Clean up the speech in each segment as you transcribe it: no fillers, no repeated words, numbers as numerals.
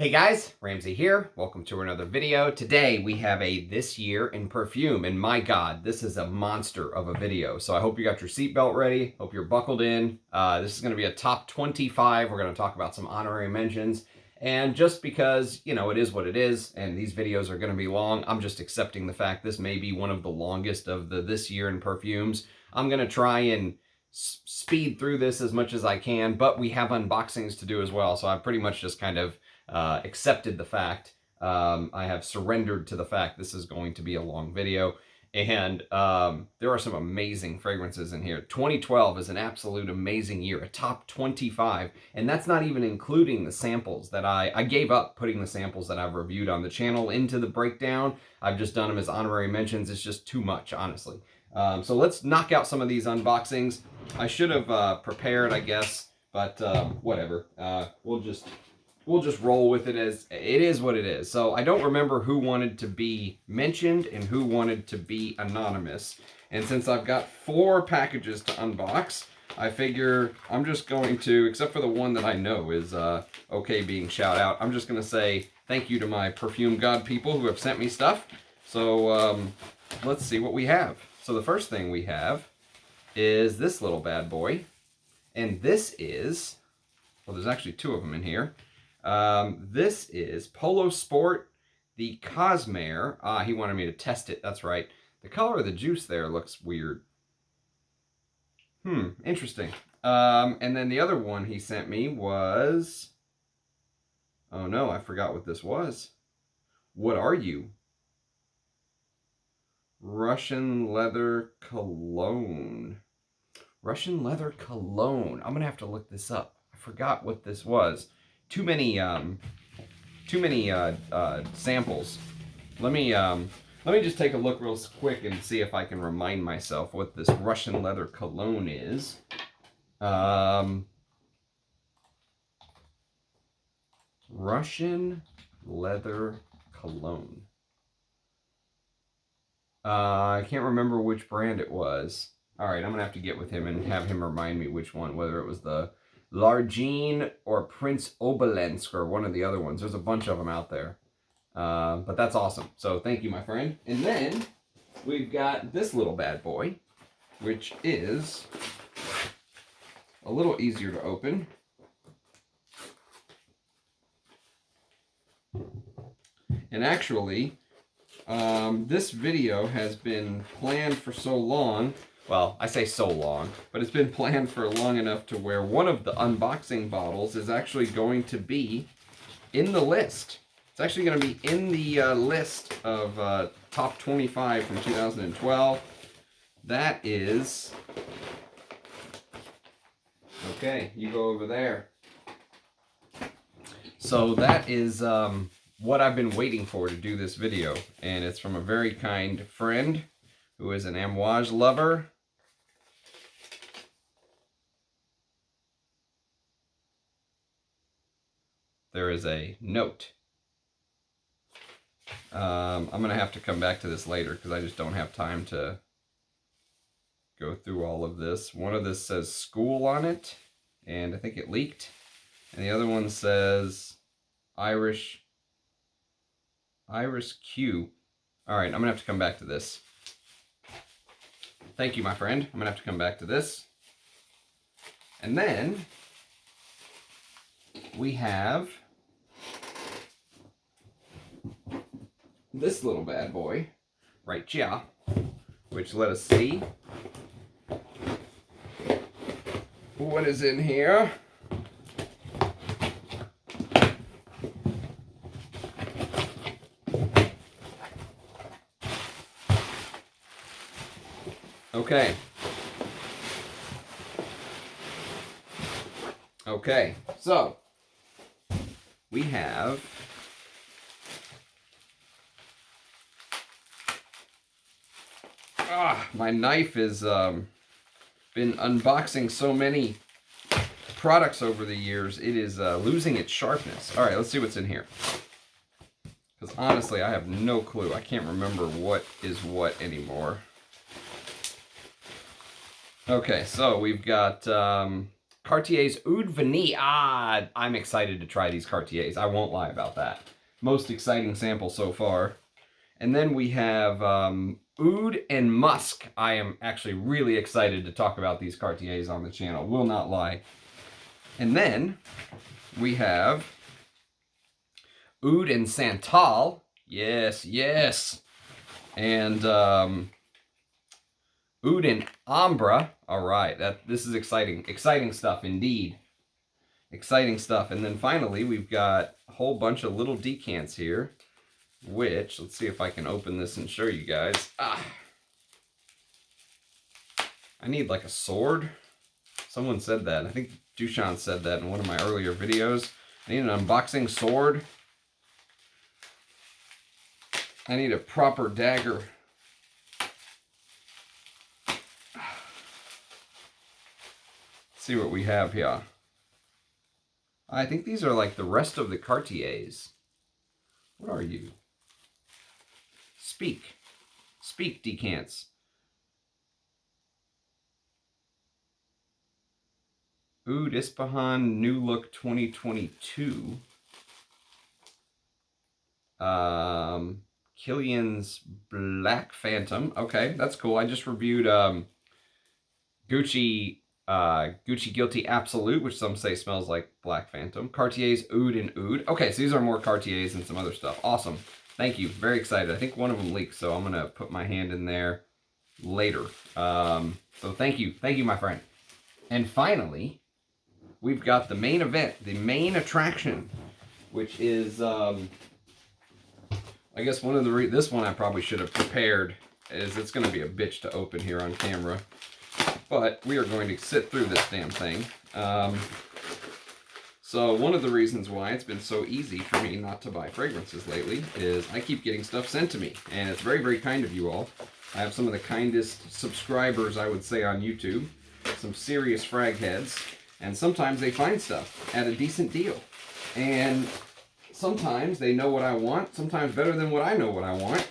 Hey guys, Ramsey here. Welcome to another video. Today we have a This Year in Perfume, and my God, this is a monster of a video. So I hope you got your seatbelt ready. Hope you're buckled in. This is going to be a top 25. We're going to talk about some honorary mentions. And just because, you know, it is what it is, and these videos are going to be long, I'm just accepting the fact this may be one of the longest of the This Year in Perfumes. I'm going to try and speed through this as much as I can, but we have unboxings to do as well. So I've pretty much just kind of accepted the fact. I have surrendered to the fact this is going to be a long video. And there are some amazing fragrances in here. 2012 is an absolute amazing year, a top 25. And that's not even including the samples that I gave up putting the samples that I've reviewed on the channel into the breakdown. I've just done them as honorary mentions. It's just too much, honestly. So let's knock out some of these unboxings. I should have prepared, I guess, but whatever. We'll just roll with it as it is what it is. So I don't remember who wanted to be mentioned and who wanted to be anonymous. And since I've got 4 packages to unbox, I figure I'm just going to, except for the one that I know is okay being shout out, I'm just going to say thank you to my perfume god people who have sent me stuff. So let's see what we have. So the first thing we have is this little bad boy. And this is, well, there's actually 2 of them in here. This is Polo Sport, the Cosmere. He wanted me to test it, that's right. The color of the juice there looks weird. Interesting. And then the other one he sent me was, oh no, I forgot what this was. What are you? Russian leather cologne. Russian leather cologne. I'm gonna have to look this up. I forgot what this was. Too many samples. Let me just take a look real quick and see if I can remind myself what this Russian leather cologne is. Russian leather cologne. I can't remember which brand it was. All right, I'm gonna have to get with him and have him remind me which one, whether it was the Largine or Prince Obolensk or one of the other ones. There's a bunch of them out there. But that's awesome. So thank you, my friend. And then we've got this little bad boy, which is a little easier to open. And actually, this video has been planned for so long. Well, I say so long, but it's been planned for long enough to where one of the unboxing bottles is actually going to be in the list. It's actually going to be in the list of top 25 from 2012. That is... Okay, you go over there. So that is what I've been waiting for to do this video. And it's from a very kind friend who is an Amouage lover. There is a note. I'm going to have to come back to this later because I just don't have time to go through all of this. One of this says school on it, and I think it leaked. And the other one says Irish Q. All right, I'm going to have to come back to this. Thank you, my friend. I'm going to have to come back to this. And then we have this little bad boy right here, which let us see what is in here. Okay. Okay, so we have my knife has been unboxing so many products over the years, it is losing its sharpness. All right, let's see what's in here. Because honestly, I have no clue. I can't remember what is what anymore. Okay, so we've got Cartier's Oud Vanille. I'm excited to try these Cartiers. I won't lie about that. Most exciting sample so far. And then we have Oud and Musk. I am actually really excited to talk about these Cartiers on the channel. Will not lie. And then we have Oud and Santal. Yes, yes. And Oud and Ambra. All right, this is exciting. Exciting stuff indeed. Exciting stuff. And then finally, we've got a whole bunch of little decants here, which, let's see if I can open this and show you guys. I need like a sword. Someone said that. I think Dushan said that in one of my earlier videos. I need an unboxing sword. I need a proper dagger. See what we have here. I think these are like the rest of the Cartiers. What are you? Speak. Speak, decants. Oud Ispahan New Look 2022. Killian's Black Phantom. Okay, that's cool. I just reviewed Gucci Guilty Absolute, which some say smells like Black Phantom. Cartier's Oud and Oud. Okay, so these are more Cartiers and some other stuff. Awesome. Thank you. Very excited. I think one of them leaked, so I'm going to put my hand in there later. So thank you. Thank you, my friend. And finally, we've got the main event, the main attraction, which is, I guess one of the, this one I probably should have prepared, is it's going to be a bitch to open here on camera. But we are going to sit through this damn thing. So one of the reasons why it's been so easy for me not to buy fragrances lately is I keep getting stuff sent to me. And it's very, very kind of you all. I have some of the kindest subscribers, I would say, on YouTube. Some serious frag heads. And sometimes they find stuff at a decent deal. And sometimes they know what I want. Sometimes better than what I know what I want.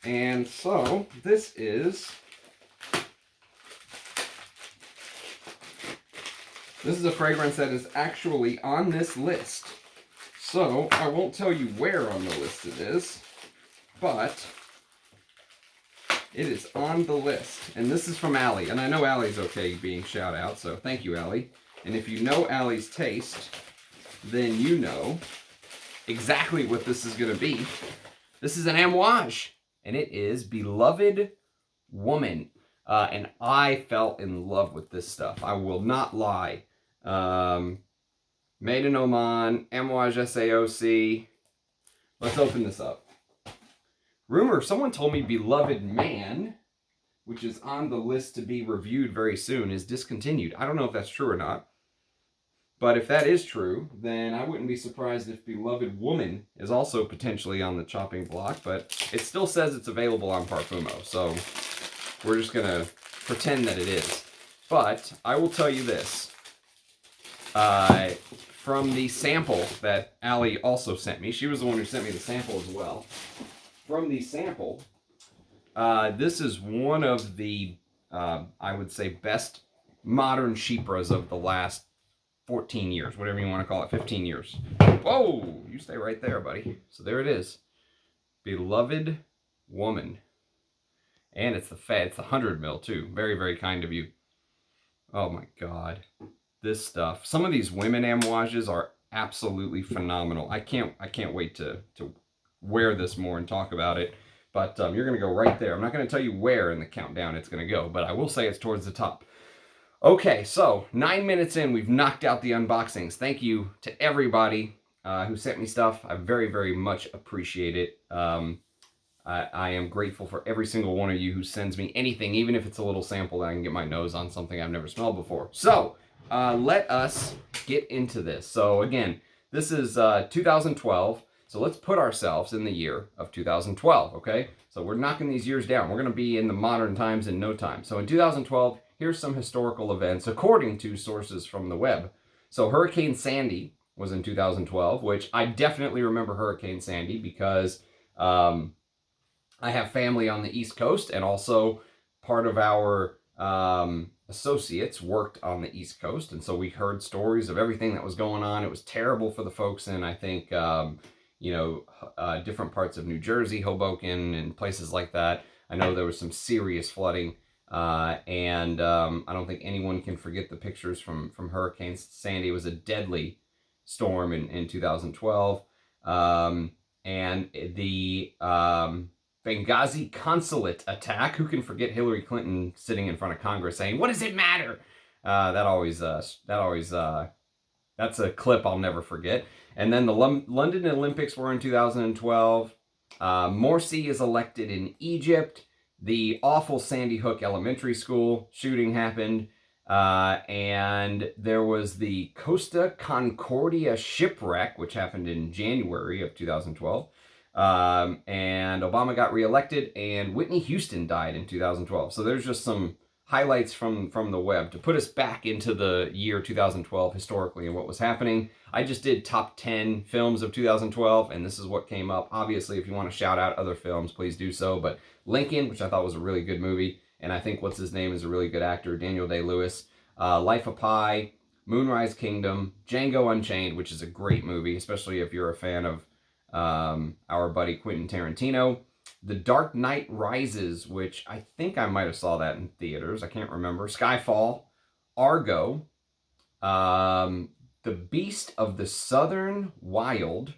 And so this is... This is a fragrance that is actually on this list. So, I won't tell you where on the list it is, but it is on the list. And this is from Allie. And I know Allie's okay being shout out, so thank you, Allie. And if you know Allie's taste, then you know exactly what this is going to be. This is an Memoirs, and it is Beloved Woman. And I fell in love with this stuff. I will not lie. Made in Oman, Memoirs SAOC. Let's open this up. Rumor, someone told me Beloved Man, which is on the list to be reviewed very soon, is discontinued. I don't know if that's true or not. But if that is true, then I wouldn't be surprised if Beloved Woman is also potentially on the chopping block. But it still says it's available on Parfumo, so we're just going to pretend that it is. But I will tell you this. From the sample that Allie also sent me, she was the one who sent me the sample as well. From the sample, this is one of the, I would say, best modern chypres of the last 14 years, whatever you want to call it, 15 years. Whoa, you stay right there, buddy. So there it is. Beloved Woman. And it's the 100 ml too. Very, very kind of you. Oh my God. This stuff. Some of these women Memoirs are absolutely phenomenal. I can't wait to wear this more and talk about it. But you're going to go right there. I'm not going to tell you where in the countdown it's going to go, but I will say it's towards the top. Okay, so 9 minutes in, we've knocked out the unboxings. Thank you to everybody who sent me stuff. I very, very much appreciate it. I am grateful for every single one of you who sends me anything, even if it's a little sample that I can get my nose on something I've never smelled before. So, let us get into this. So again, this is 2012. So let's put ourselves in the year of 2012, okay? So we're knocking these years down. We're going to be in the modern times in no time. So in 2012, here's some historical events according to sources from the web. So Hurricane Sandy was in 2012, which I definitely remember Hurricane Sandy because I have family on the East Coast, and also part of our associates worked on the East Coast, and so we heard stories of everything that was going on. It was terrible for the folks in, I think, different parts of New Jersey, Hoboken, and places like that. I know there was some serious flooding, and I don't think anyone can forget the pictures from Hurricane Sandy. It was a deadly storm in 2012, and the Benghazi consulate attack. Who can forget Hillary Clinton sitting in front of Congress saying, "What does it matter?" That's a clip I'll never forget. And then the London Olympics were in 2012. Morsi is elected in Egypt. The awful Sandy Hook Elementary School shooting happened. And there was the Costa Concordia shipwreck, which happened in January of 2012. And Obama got reelected, and Whitney Houston died in 2012. So there's just some highlights from the web to put us back into the year 2012 historically and what was happening. I just did top 10 films of 2012, and this is what came up. Obviously, if you want to shout out other films, please do so. But Lincoln, which I thought was a really good movie, and I think what's his name is a really good actor, Daniel Day-Lewis. Life of Pi, Moonrise Kingdom, Django Unchained, which is a great movie, especially if you're a fan of our buddy Quentin Tarantino. The Dark Knight Rises, which I think I might have saw that in theaters. I can't remember. Skyfall, Argo, The Beast of the Southern Wild,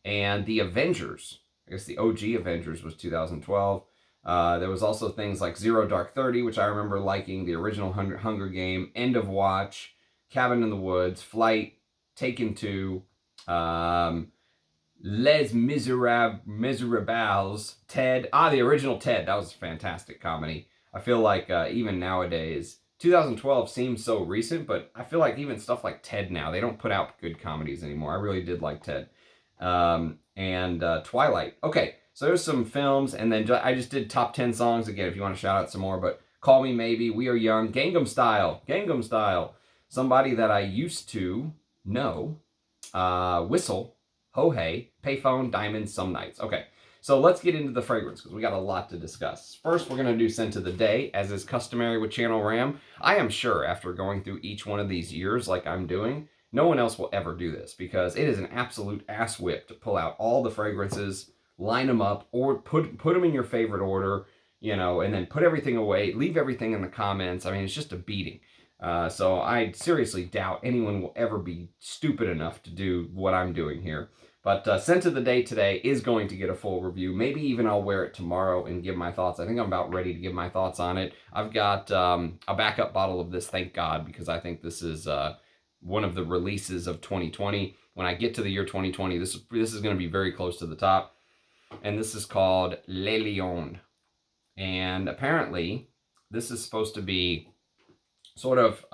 and The Avengers. I guess the OG Avengers was 2012. There was also things like Zero Dark 30, which I remember liking, the original Hunger Game, End of Watch, Cabin in the Woods, Flight, Taken 2, Les Miserables, Ted. The original Ted. That was a fantastic comedy. I feel like even nowadays, 2012 seems so recent, but I feel like even stuff like Ted now, they don't put out good comedies anymore. I really did like Ted. And Twilight. Okay, so there's some films, and then I just did top 10 songs. Again, if you want to shout out some more, but Call Me Maybe, We Are Young, Gangnam Style, somebody that I used to know, Whistle, Ho Hey, Payphone, Diamonds, Some Nights. Okay, so let's get into the fragrance because we got a lot to discuss. First, we're going to do Scent of the Day, as is customary with Channel Ram. I am sure after going through each one of these years like I'm doing, no one else will ever do this because it is an absolute ass whip to pull out all the fragrances, line them up, or put them in your favorite order, and then put everything away, leave everything in the comments. I mean, it's just a beating. So I seriously doubt anyone will ever be stupid enough to do what I'm doing here. But Scent of the Day today is going to get a full review. Maybe even I'll wear it tomorrow and give my thoughts. I think I'm about ready to give my thoughts on it. I've got a backup bottle of this, thank God, because I think this is one of the releases of 2020. When I get to the year 2020, this is going to be very close to the top. And this is called Le Lion. And apparently, this is supposed to be sort of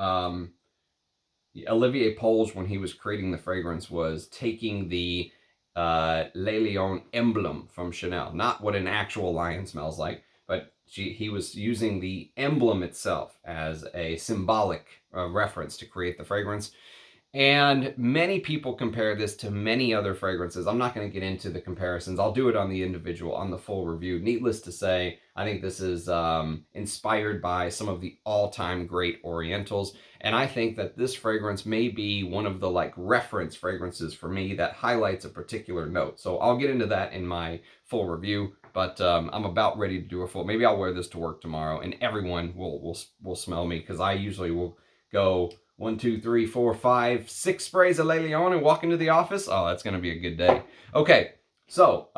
Olivier Polge, when he was creating the fragrance, was taking the Le Lion emblem from Chanel. Not what an actual lion smells like, but he was using the emblem itself as a symbolic reference to create the fragrance. And many people compare this to many other fragrances. I'm not going to get into the comparisons. I'll do it on the full review. Needless to say, I think this is inspired by some of the all-time great Orientals. And I think that this fragrance may be one of the reference fragrances for me that highlights a particular note. So I'll get into that in my full review. But I'm about ready to do a full. Maybe I'll wear this to work tomorrow, and everyone will smell me, because I usually will go 1, 2, 3, 4, 5, 6 sprays of Le Lion and walk into the office. Oh, that's going to be a good day. Okay, so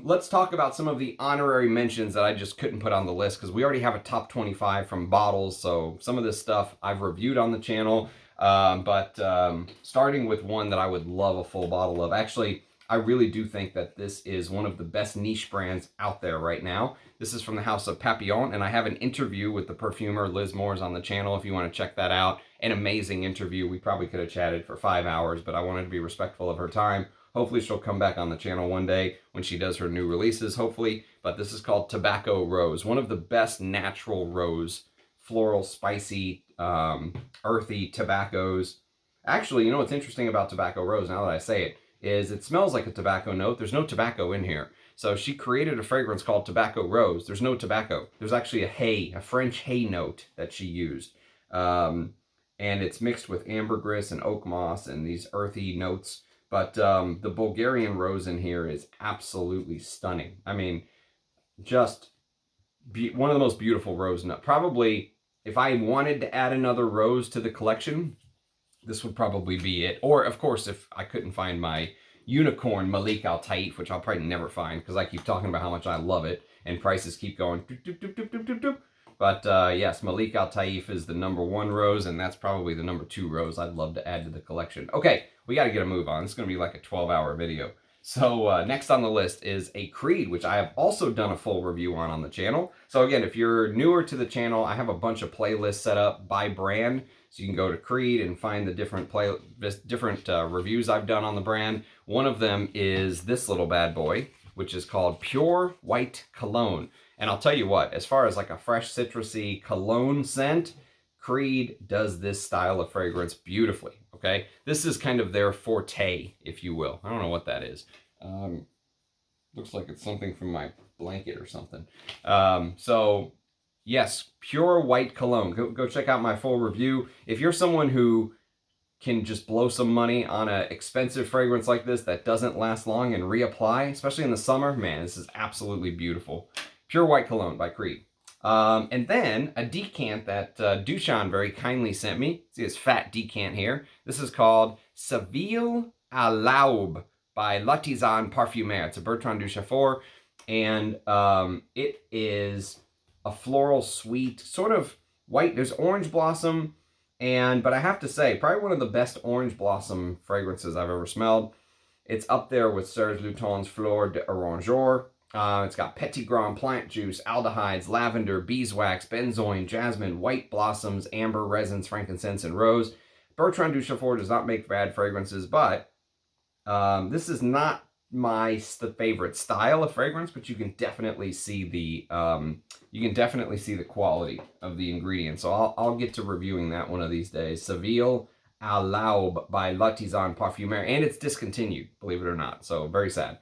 let's talk about some of the honorary mentions that I just couldn't put on the list because we already have a top 25 from bottles. So some of this stuff I've reviewed on the channel, but starting with one that I would love a full bottle of. Actually, I really do think that this is one of the best niche brands out there right now. This is from the house of Papillon, and I have an interview with the perfumer Liz Moores on the channel if you want to check that out. An amazing interview. We probably could have chatted for 5 hours, but I wanted to be respectful of her time. Hopefully she'll come back on the channel one day when she does her new releases, hopefully. But this is called Tobacco Rose, one of the best natural rose, floral, spicy, earthy tobaccos. Actually, you know what's interesting about Tobacco Rose, now that I say it, is it smells like a tobacco note. There's no tobacco in here. So she created a fragrance called Tobacco Rose. There's no tobacco. There's actually a French hay note that she used. And it's mixed with ambergris and oak moss and these earthy notes. But the Bulgarian rose in here is absolutely stunning. I mean, just one of the most beautiful rose nuts. Probably, if I wanted to add another rose to the collection, this would probably be it. Or, of course, if I couldn't find my unicorn Malik Al Taif, which I'll probably never find because I keep talking about how much I love it, and prices keep going doop, doop, doop, doop, doop, doop, doop. But yes, Malik Al Taif is the #1 rose, and that's probably the #2 rose I'd love to add to the collection. Okay, we got to get a move on. It's going to be like a 12-hour video. So next on the list is a Creed, which I have also done a full review on the channel. So again, if you're newer to the channel, I have a bunch of playlists set up by brand. So you can go to Creed and find the different reviews I've done on the brand. One of them is this little bad boy, which is called Pure White Cologne. And I'll tell you what, as far as like a fresh citrusy cologne scent, Creed does this style of fragrance beautifully, okay? This is kind of their forte, if you will. I don't know what that is. Looks like it's something from my blanket or something. So, yes, Pure White Cologne. Go check out my full review. If you're someone who can just blow some money on an expensive fragrance like this that doesn't last long and reapply, especially in the summer, man, this is absolutely beautiful. Pure White Cologne by Creed. And then a decant that Dushan very kindly sent me. See this fat decant here. This is called Seville à l'Aube by L'Artisan Parfumeur. It's a Bertrand Duchefort, and it is a floral sweet, sort of white. There's orange blossom, but I have to say, probably one of the best orange blossom fragrances I've ever smelled. It's up there with Serge Lutens Fleur d'Oranger. It's got petitgrain, plant juice, aldehydes, lavender, beeswax, benzoin, jasmine, white blossoms, amber, resins, frankincense, and rose. Bertrand Duchefort does not make bad fragrances, but this is not my favorite style of fragrance, but you can definitely see the quality of the ingredients. So I'll get to reviewing that one of these days. Seville à l'Aube by L'Artisan Parfumeur, and it's discontinued, believe it or not. So very sad.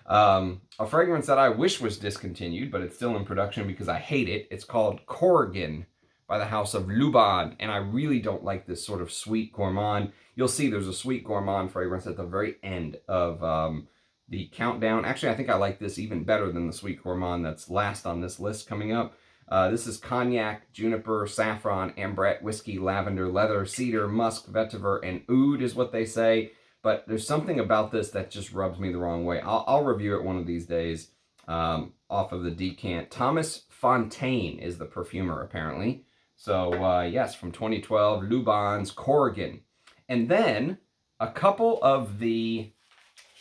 A fragrance that I wish was discontinued, but it's still in production because I hate it. It's called Corrigan by the House of Luban, and I really don't like this sort of sweet gourmand. You'll see there's a sweet gourmand fragrance at the very end of the countdown. Actually, I think I like this even better than the sweet gourmand that's last on this list coming up. This is cognac, juniper, saffron, ambrette, whiskey, lavender, leather, cedar, musk, vetiver, and oud is what they say. But there's something about this that just rubs me the wrong way. I'll review it one of these days off of the decant. Thomas Fontaine is the perfumer, apparently. So, yes, from 2012, Luban's Corrigan. And then a couple of the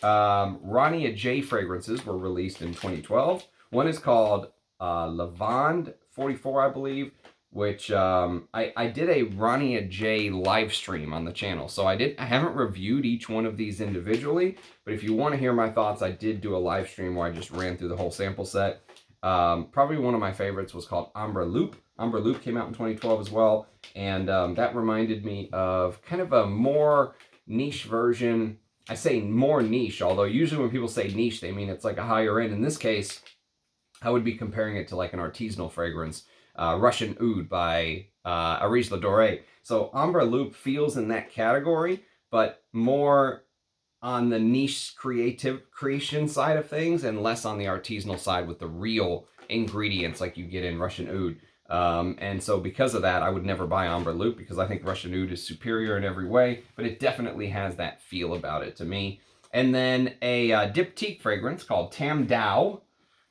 Rania J fragrances were released in 2012. One is called Lavande 44, I believe, which I did a Rania J live stream on the channel. So I haven't reviewed each one of these individually, but if you want to hear my thoughts, I did do a live stream where I just ran through the whole sample set. Probably one of my favorites was called Ambre Loup. Ambre Loup came out in 2012 as well, and that reminded me of kind of a more niche version. I say more niche, although usually when people say niche, they mean it's like a higher end. In this case, I would be comparing it to like an artisanal fragrance. Russian Oud by Aris Ladore. So Ambre Loup feels in that category, but more on the niche creation side of things and less on the artisanal side with the real ingredients like you get in Russian Oud. And so because of that, I would never buy Ambre Loup because I think Russian Oud is superior in every way, but it definitely has that feel about it to me. And then a diptyque fragrance called Tam Dao.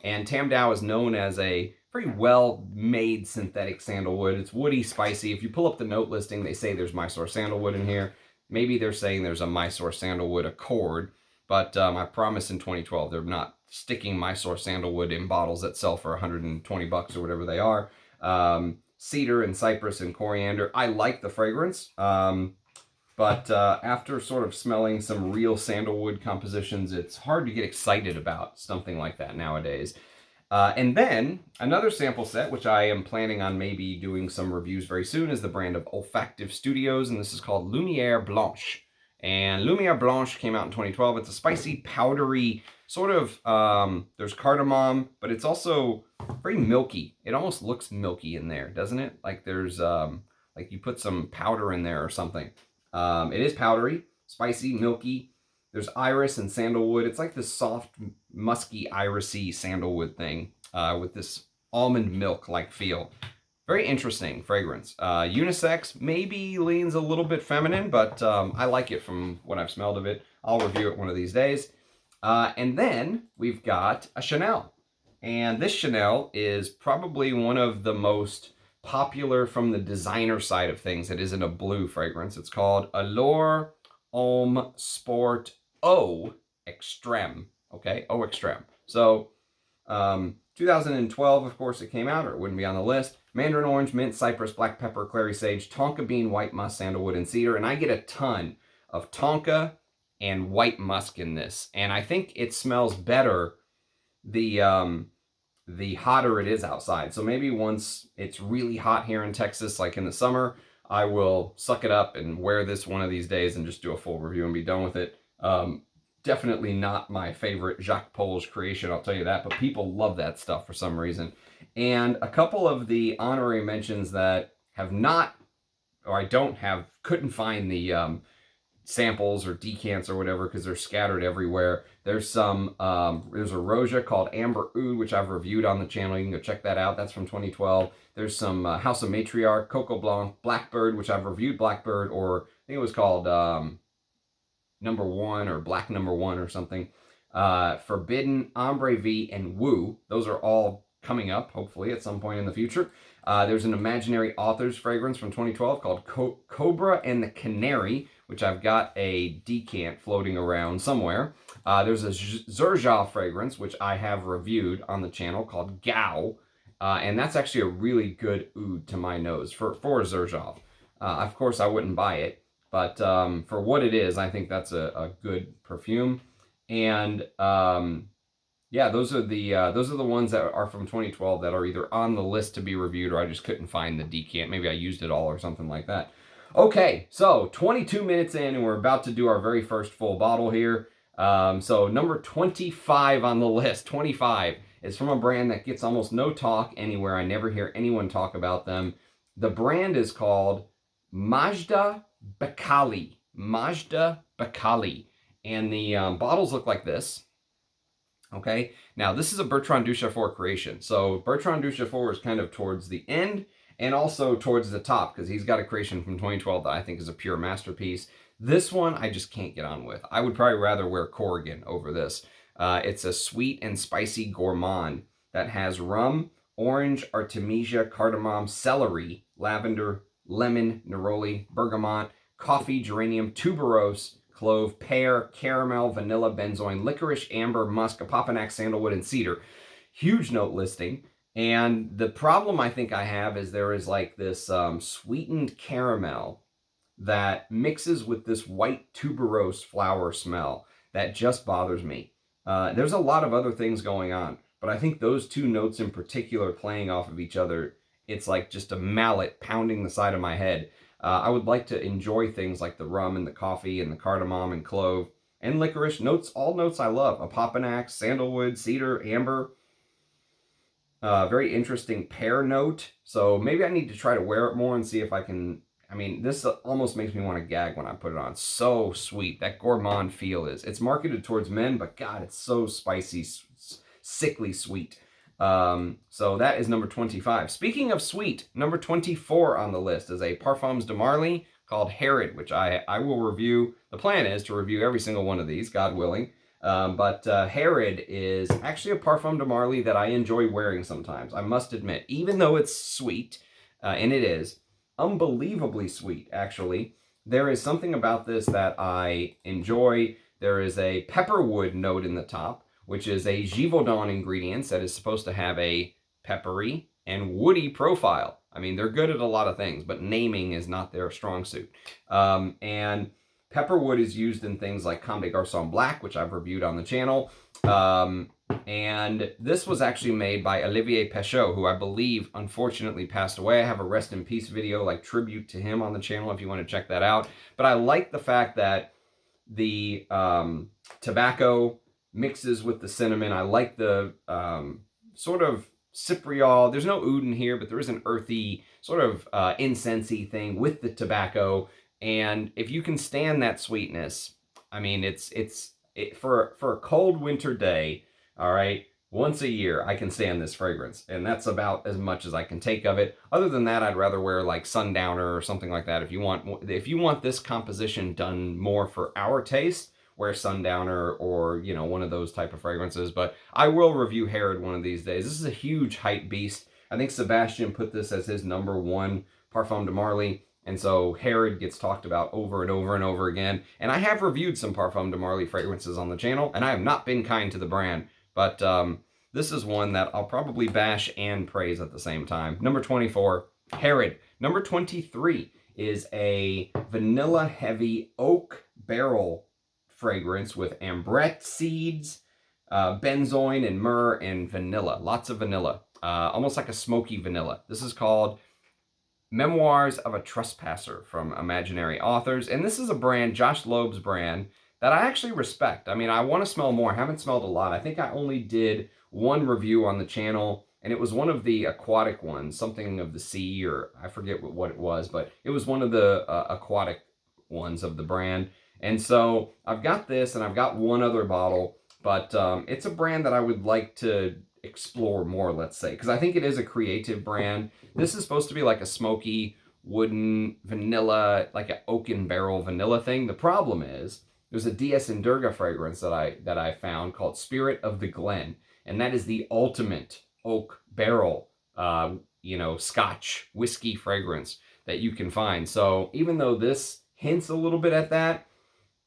And Tam Dao is known as a pretty well-made synthetic sandalwood. It's woody, spicy. If you pull up the note listing, they say there's Mysore sandalwood in here. Maybe they're saying there's a Mysore sandalwood accord, but I promise in 2012 they're not sticking Mysore sandalwood in bottles that sell for 120 bucks or whatever they are. Cedar and cypress and coriander. I like the fragrance, but after sort of smelling some real sandalwood compositions, it's hard to get excited about something like that nowadays. And then another sample set, which I am planning on maybe doing some reviews very soon, is the brand of Olfactive Studios, and this is called Lumière Blanche. And Lumiere Blanche came out in 2012. It's a spicy, powdery, sort of, there's cardamom, but it's also very milky. It almost looks milky in there, doesn't it? Like there's, like you put some powder in there or something. It is powdery, spicy, milky. There's iris and sandalwood. It's like this soft, musky, irisy sandalwood thing with this almond milk-like feel. Very interesting fragrance. Unisex, maybe leans a little bit feminine, but I like it from what I've smelled of it. I'll review it one of these days. And then we've got a Chanel. And this Chanel is probably one of the most popular from the designer side of things. It isn't a blue fragrance. It's called Allure Homme Sport Eau Extreme. Okay, Eau Extreme. So 2012, of course, it came out, or it wouldn't be on the list. Mandarin orange, mint, cypress, black pepper, clary sage, tonka bean, white musk, sandalwood, and cedar. And I get a ton of tonka and white musk in this. And I think it smells better the hotter it is outside. So maybe once it's really hot here in Texas, like in the summer, I will suck it up and wear this one of these days and just do a full review and be done with it. Definitely not my favorite Jacques Pol's creation, I'll tell you that, but people love that stuff for some reason. And a couple of the honorary mentions that have not, or I don't have, couldn't find the samples or decants or whatever because they're scattered everywhere. There's some, there's a Roja called Amber Oud, which I've reviewed on the channel. You can go check that out. That's from 2012. There's some House of Matriarch, Coco Blanc, Blackbird, which I've reviewed Blackbird, or I think it was called Number 1 or Black Number 1 or something. Forbidden, Ombre V, and Woo. Those are all coming up, hopefully, at some point in the future. There's an Imaginary Authors fragrance from 2012 called Cobra and the Canary, which I've got a decant floating around somewhere. There's a Zerja fragrance, which I have reviewed on the channel called Gao. And that's actually a really good oud to my nose for Zerja. Of course, I wouldn't buy it, but for what it is, I think that's a good perfume. And yeah, those are the ones that are from 2012 that are either on the list to be reviewed, or I just couldn't find the decant. Maybe I used it all or something like that. Okay, so 22 minutes in, and we're about to do our very first full bottle here. So number 25 on the list, 25, is from a brand that gets almost no talk anywhere. I never hear anyone talk about them. The brand is called Majda Bekkali. Majda Bekkali. And the bottles look like this. Okay, now this is a Bertrand Duchaufour creation. So Bertrand Duchaufour is kind of towards the end and also towards the top because he's got a creation from 2012 that I think is a pure masterpiece. This one I just can't get on with. I would probably rather wear Corrigan over this. It's a sweet and spicy gourmand that has rum, orange, artemisia, cardamom, celery, lavender, lemon, neroli, bergamot, coffee, geranium, tuberose, clove, pear, caramel, vanilla, benzoin, licorice, amber, musk, apopanax, sandalwood, and cedar. Huge note listing. And the problem I think I have is there is like this sweetened caramel that mixes with this white tuberose flower smell that just bothers me. There's a lot of other things going on, but I think those two notes in particular playing off of each other, it's like just a mallet pounding the side of my head. I would like to enjoy things like the rum and the coffee and the cardamom and clove and licorice. Notes, all notes I love. Apopanax, sandalwood, cedar, amber. Very interesting pear note. So maybe I need to try to wear it more and see if I can. I mean, this almost makes me want to gag when I put it on. So sweet. That gourmand feel is. It's marketed towards men, but God, it's so spicy, sickly sweet. So that is number 25. Speaking of sweet, number 24 on the list is a Parfums de Marly called Herod, which I will review. The plan is to review every single one of these, God willing. But Herod is actually a Parfum de Marly that I enjoy wearing sometimes, I must admit. Even though it's sweet, and it is unbelievably sweet, actually, there is something about this that I enjoy. There is a pepperwood note in the top, which is a Givaudan ingredient that is supposed to have a peppery and woody profile. I mean, they're good at a lot of things, but naming is not their strong suit. And pepperwood is used in things like Comme des Garçons Black, which I've reviewed on the channel. And this was actually made by Olivier Pechot, who I believe unfortunately passed away. I have a rest in peace video, like tribute to him on the channel if you want to check that out. But I like the fact that the tobacco mixes with the cinnamon. I like the sort of cypriol. There's no oud in here, but there is an earthy sort of incensey thing with the tobacco. And if you can stand that sweetness, I mean, it's for a cold winter day, all right, once a year, I can stand this fragrance, and that's about as much as I can take of it. Other than that, I'd rather wear like Sundowner or something like that. If you want this composition done more for our taste, wear Sundowner or, you know, one of those type of fragrances. But I will review Herod one of these days. This is a huge hype beast. I think Sebastian put this as his #1 Parfum de Marly. And so Herod gets talked about over and over and over again. And I have reviewed some Parfum de Marly fragrances on the channel, and I have not been kind to the brand. But this is one that I'll probably bash and praise at the same time. Number 24, Herod. Number 23 is a vanilla-heavy oak barrel fragrance with ambrette seeds, benzoin and myrrh, and vanilla. Lots of vanilla. Almost like a smoky vanilla. This is called Memoirs of a Trespasser from Imaginary Authors. And this is a brand, Josh Loeb's brand, that I actually respect. I mean, I want to smell more. I haven't smelled a lot. I think I only did one review on the channel, and it was one of the aquatic ones, something of the sea, or I forget what it was, but it was one of the aquatic ones of the brand. And so I've got this, and I've got one other bottle, but it's a brand that I would like to explore more, let's say, because I think it is a creative brand. This is supposed to be like a smoky, wooden, vanilla, like an oaken barrel vanilla thing. The problem is, there's a DS and Durga fragrance that I found called Spirit of the Glen, and that is the ultimate oak barrel, you know, Scotch whiskey fragrance that you can find. So even though this hints a little bit at that,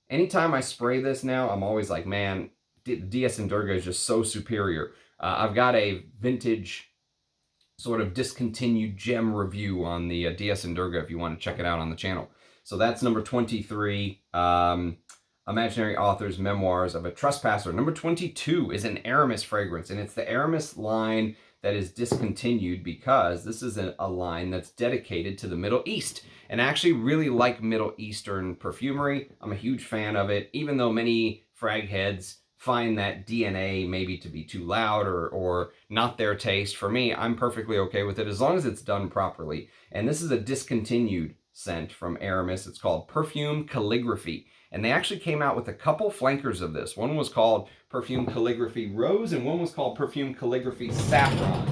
anytime I spray this now, I'm always like, man, DS and Durga is just so superior. I've got a vintage sort of discontinued gem review on the DS and Durga if you want to check it out on the channel. So that's number 23. Imaginary Authors Memoirs of a Trespasser. Number 22 is an Aramis fragrance, and it's the Aramis line that is discontinued because this is a line that's dedicated to the Middle East. And I actually really like Middle Eastern perfumery. I'm a huge fan of it, even though many frag heads find that DNA maybe to be too loud or not their taste. For me, I'm perfectly okay with it as long as it's done properly. And this is a discontinued scent from Aramis. It's called Perfume Calligraphy. And they actually came out with a couple flankers of this. One was called Perfume Calligraphy Rose, and one was called Perfume Calligraphy Saffron.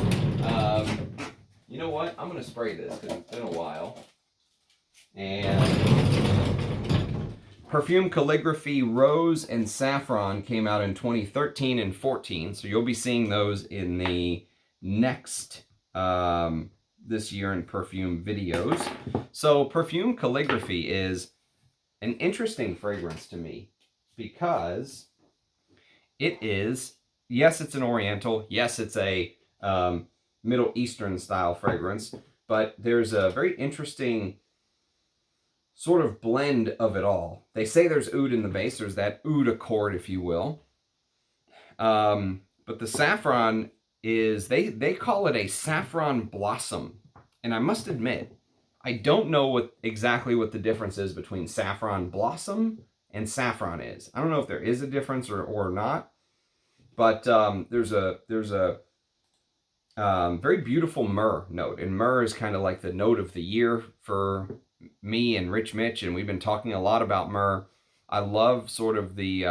You know what? I'm going to spray this because it's been a while. And Perfume Calligraphy Rose and Saffron came out in 2013 and 14. So you'll be seeing those in the next this year in perfume videos. So Perfume Calligraphy is an interesting fragrance to me because it is, yes, it's an Oriental, yes, it's a Middle Eastern style fragrance, but there's a very interesting sort of blend of it all. They say there's oud in the base, there's that oud accord, if you will. But the saffron is, they call it a saffron blossom. And I must admit, I don't know exactly what the difference is between saffron blossom and saffron is. I don't know if there is a difference or not, but there's a very beautiful myrrh note, and myrrh is kind of like the note of the year for me and Rich Mitch, and we've been talking a lot about myrrh. I love sort of the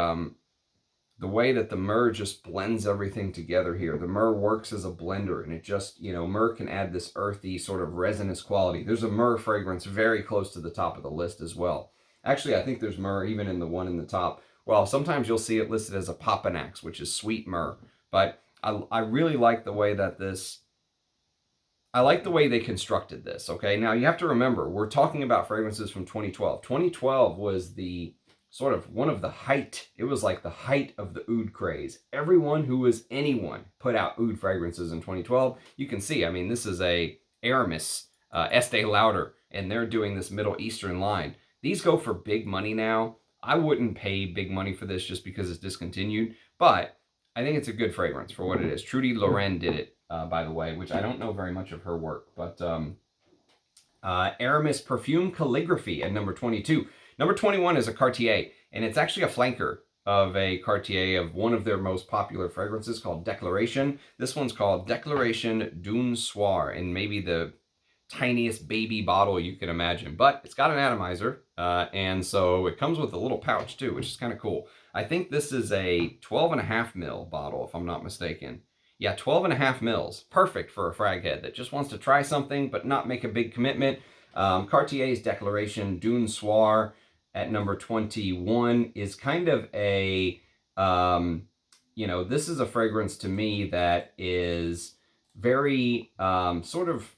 way that the myrrh just blends everything together here. The myrrh works as a blender, and it just, you know, myrrh can add this earthy sort of resinous quality. There's a myrrh fragrance very close to the top of the list as well. Actually, I think there's myrrh even in the one in the top. Well, sometimes you'll see it listed as a Papanax, which is sweet myrrh. But I really like the way that I like the way they constructed this, okay? Now, you have to remember, we're talking about fragrances from 2012. 2012 was the sort of one of the height, it was like the height of the oud craze. Everyone who was anyone put out oud fragrances in 2012. You can see, I mean, this is a Aramis, Estee Lauder, and they're doing this Middle Eastern line. These go for big money now. I wouldn't pay big money for this just because it's discontinued, but I think it's a good fragrance for what it is. Trudy Loren did it, by the way, which I don't know very much of her work, but Aramis Perfume Calligraphy at number 22. Number 21 is a Cartier, and it's actually a flanker of a Cartier of one of their most popular fragrances called Déclaration. This one's called Déclaration d'un Soir, and maybe the tiniest baby bottle you can imagine, but it's got an atomizer, and so it comes with a little pouch too, which is kind of cool. I think this is a 12.5 mil bottle, if I'm not mistaken. Yeah, 12.5 mils. Perfect for a frag head that just wants to try something but not make a big commitment. Cartier's Déclaration d'un Soir at number 21 is kind of a, you know, this is a fragrance to me that is very sort of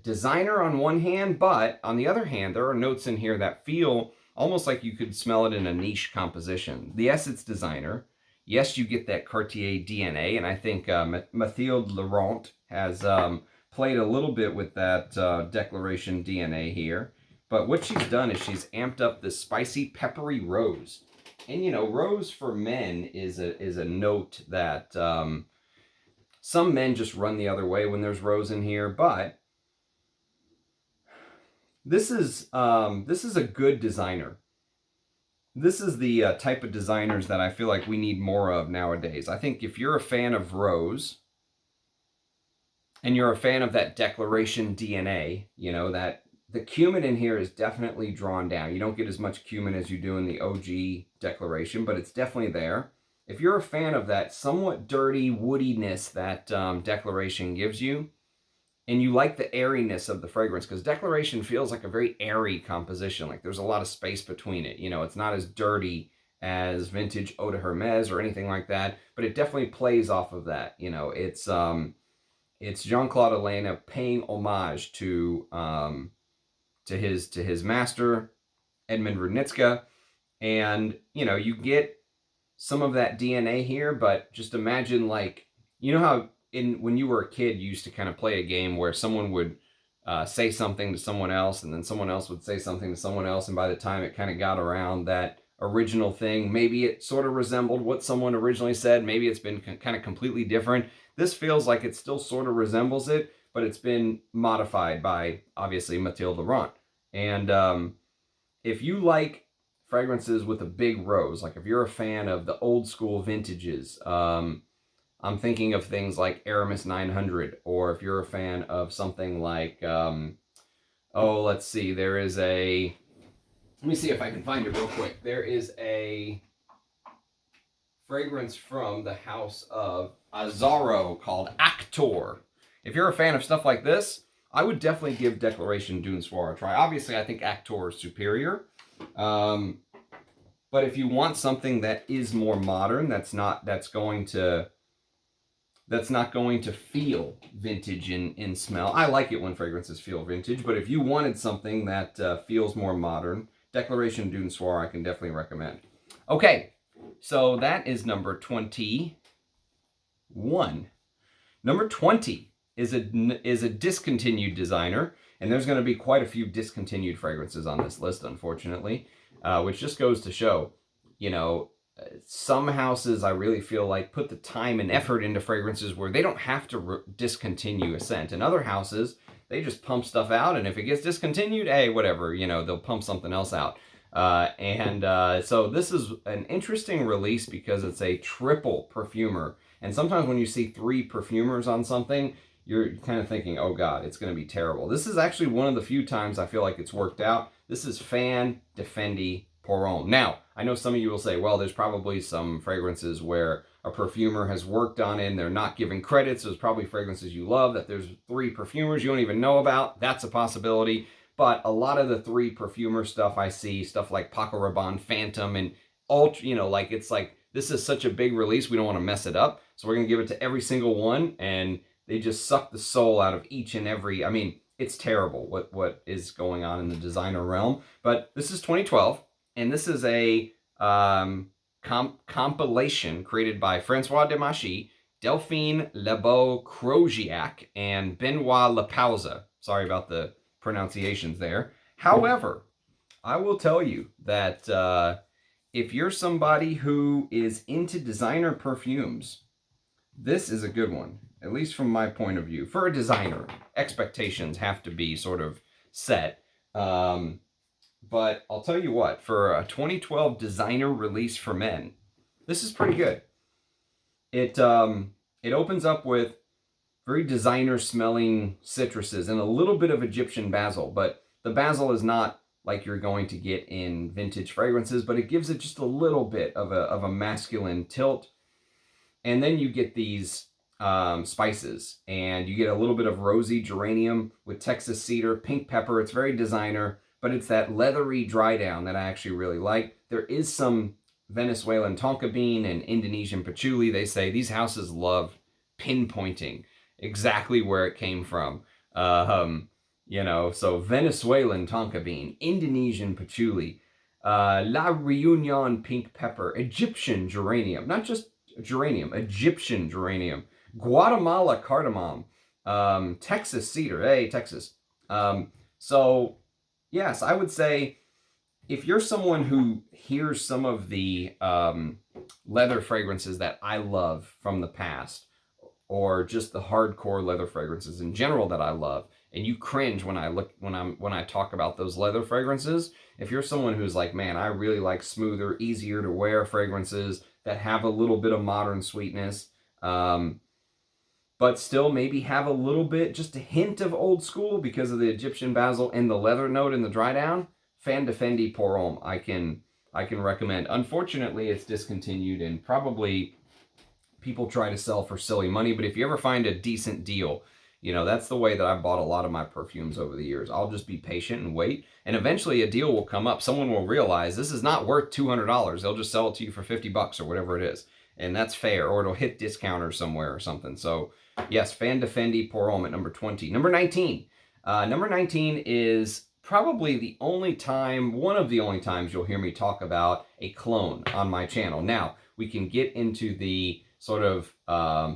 designer on one hand, but on the other hand, there are notes in here that feel almost like you could smell it in a niche composition. Yes, it's designer. Yes, you get that Cartier DNA, and I think Mathilde Laurent has played a little bit with that Déclaration DNA here. But what she's done is she's amped up this spicy, peppery rose. And, you know, rose for men is a note that some men just run the other way when there's rose in here, but this is a good designer. This is the type of designers that I feel like we need more of nowadays. I think if you're a fan of rose and you're a fan of that Déclaration DNA, you know, that the cumin in here is definitely drawn down. You don't get as much cumin as you do in the OG Déclaration, but it's definitely there. If you're a fan of that somewhat dirty woodiness that Déclaration gives you, and you like the airiness of the fragrance, because Déclaration feels like a very airy composition, like there's a lot of space between it. You know, it's not as dirty as vintage Eau de Hermès or anything like that, but it definitely plays off of that. You know, it's Jean-Claude Elena paying homage to his master, Edmund Rudnitska, and, you know, you get some of that DNA here, but just imagine, like, you know how when you were a kid, you used to kind of play a game where someone would say something to someone else, and then someone else would say something to someone else, and by the time it kind of got around that original thing, maybe it sort of resembled what someone originally said, maybe it's been kind of completely different. This feels like it still sort of resembles it, but it's been modified by, obviously, Mathilde Laurent. And if you like fragrances with a big rose, like if you're a fan of the old school vintages, I'm thinking of things like Aramis 900, or if you're a fan of something like, let's see, there is a, let me see if I can find it real quick. There is a fragrance from the house of Azzaro called Actor. If you're a fan of stuff like this, I would definitely give Déclaration d'un Soir a try. Obviously, I think Actor is superior. But if you want something that is more modern, that's not going to feel vintage in smell. I like it when fragrances feel vintage, but if you wanted something that feels more modern, Déclaration d'un Soir I can definitely recommend. Okay, so that is number 21. Number 20 is a discontinued designer, and there's going to be quite a few discontinued fragrances on this list, unfortunately, which just goes to show, you know, some houses I really feel like put the time and effort into fragrances where they don't have to discontinue a scent. And other houses, they just pump stuff out, and if it gets discontinued, hey, whatever, you know, they'll pump something else out. So this is an interesting release because it's a triple perfumer. And sometimes when you see 3 perfumers on something, you're kind of thinking, oh God, it's going to be terrible. This is actually one of the few times I feel like it's worked out. This is Faun de Fendi Pour Homme. Now, I know some of you will say, well, there's probably some fragrances where a perfumer has worked on it and they're not giving credits. There's probably fragrances you love that there's 3 perfumers you don't even know about. That's a possibility. But a lot of the 3 perfumer stuff I see, stuff like Paco Rabanne, Phantom, and Ultra, you know, like it's like, this is such a big release, we don't want to mess it up. So we're going to give it to every single one, and they just suck the soul out of each and every, I mean, it's terrible what is going on in the designer realm. But this is 2012, and this is a compilation created by Francois Demachy, Delphine Lebeau-Croziac, and Benoit Lapauze. Sorry about the pronunciations there. However, I will tell you that if you're somebody who is into designer perfumes, this is a good one, at least from my point of view. For a designer, expectations have to be sort of set. but I'll tell you what, for a 2012 designer release for men, this is pretty good. It opens up with very designer smelling citruses and a little bit of Egyptian basil, but the basil is not like you're going to get in vintage fragrances, but it gives it just a little bit of a masculine tilt. And then you get these spices, and you get a little bit of rosy geranium with Texas cedar, pink pepper. It's very designer, but it's that leathery dry down that I actually really like. There is some Venezuelan tonka bean and Indonesian patchouli. They say these houses love pinpointing exactly where it came from. You know, so Venezuelan tonka bean, Indonesian patchouli, La Reunion pink pepper, Egyptian geranium, not just geranium, Egyptian geranium, Guatemala cardamom, Texas cedar, hey, Texas. So, yes, I would say if you're someone who hears some of the leather fragrances that I love from the past, or just the hardcore leather fragrances in general that I love, and you cringe when I talk about those leather fragrances, if you're someone who's like, man, I really like smoother, easier to wear fragrances that have a little bit of modern sweetness, but still maybe have a little bit, just a hint of old school because of the Egyptian basil and the leather note in the dry down, Fendi Pour Homme, I can recommend. Unfortunately, it's discontinued, and probably people try to sell for silly money, but if you ever find a decent deal, you know, that's the way that I've bought a lot of my perfumes over the years. I'll just be patient and wait, and eventually a deal will come up. Someone will realize this is not worth $200. They'll just sell it to you for $50 or whatever it is, and that's fair, or it'll hit discounter somewhere or something. So yes, Fendi Pour Homme at number 20. Number 19. Number 19 is probably the only time, one of the only times you'll hear me talk about a clone on my channel. Now, we can get into the sort of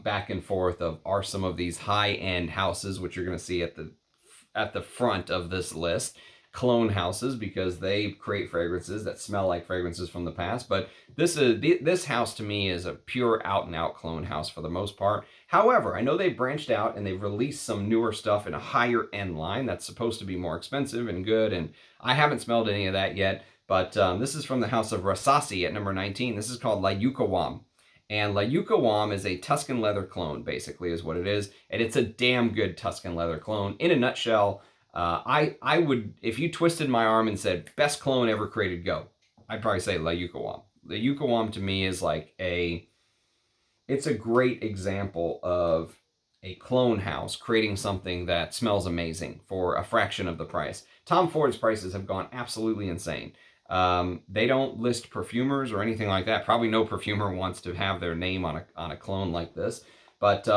back and forth of are some of these high-end houses, which you're going to see at the front of this list, clone houses, because they create fragrances that smell like fragrances from the past. But this house to me is a pure out-and-out clone house for the most part. However, I know they've branched out and they've released some newer stuff in a higher-end line that's supposed to be more expensive and good, and I haven't smelled any of that yet. But this is from the house of Rasasi at number 19. This is called La Yuqawam. And La Yuqawam is a Tuscan leather clone, basically, is what it is. And it's a damn good Tuscan leather clone. In a nutshell, I would, if you twisted my arm and said, best clone ever created, go, I'd probably say La Yuqawam. La Yuqawam to me is like it's a great example of a clone house creating something that smells amazing for a fraction of the price. Tom Ford's prices have gone absolutely insane. They don't list perfumers or anything like that. Probably no perfumer wants to have their name on a clone like this, but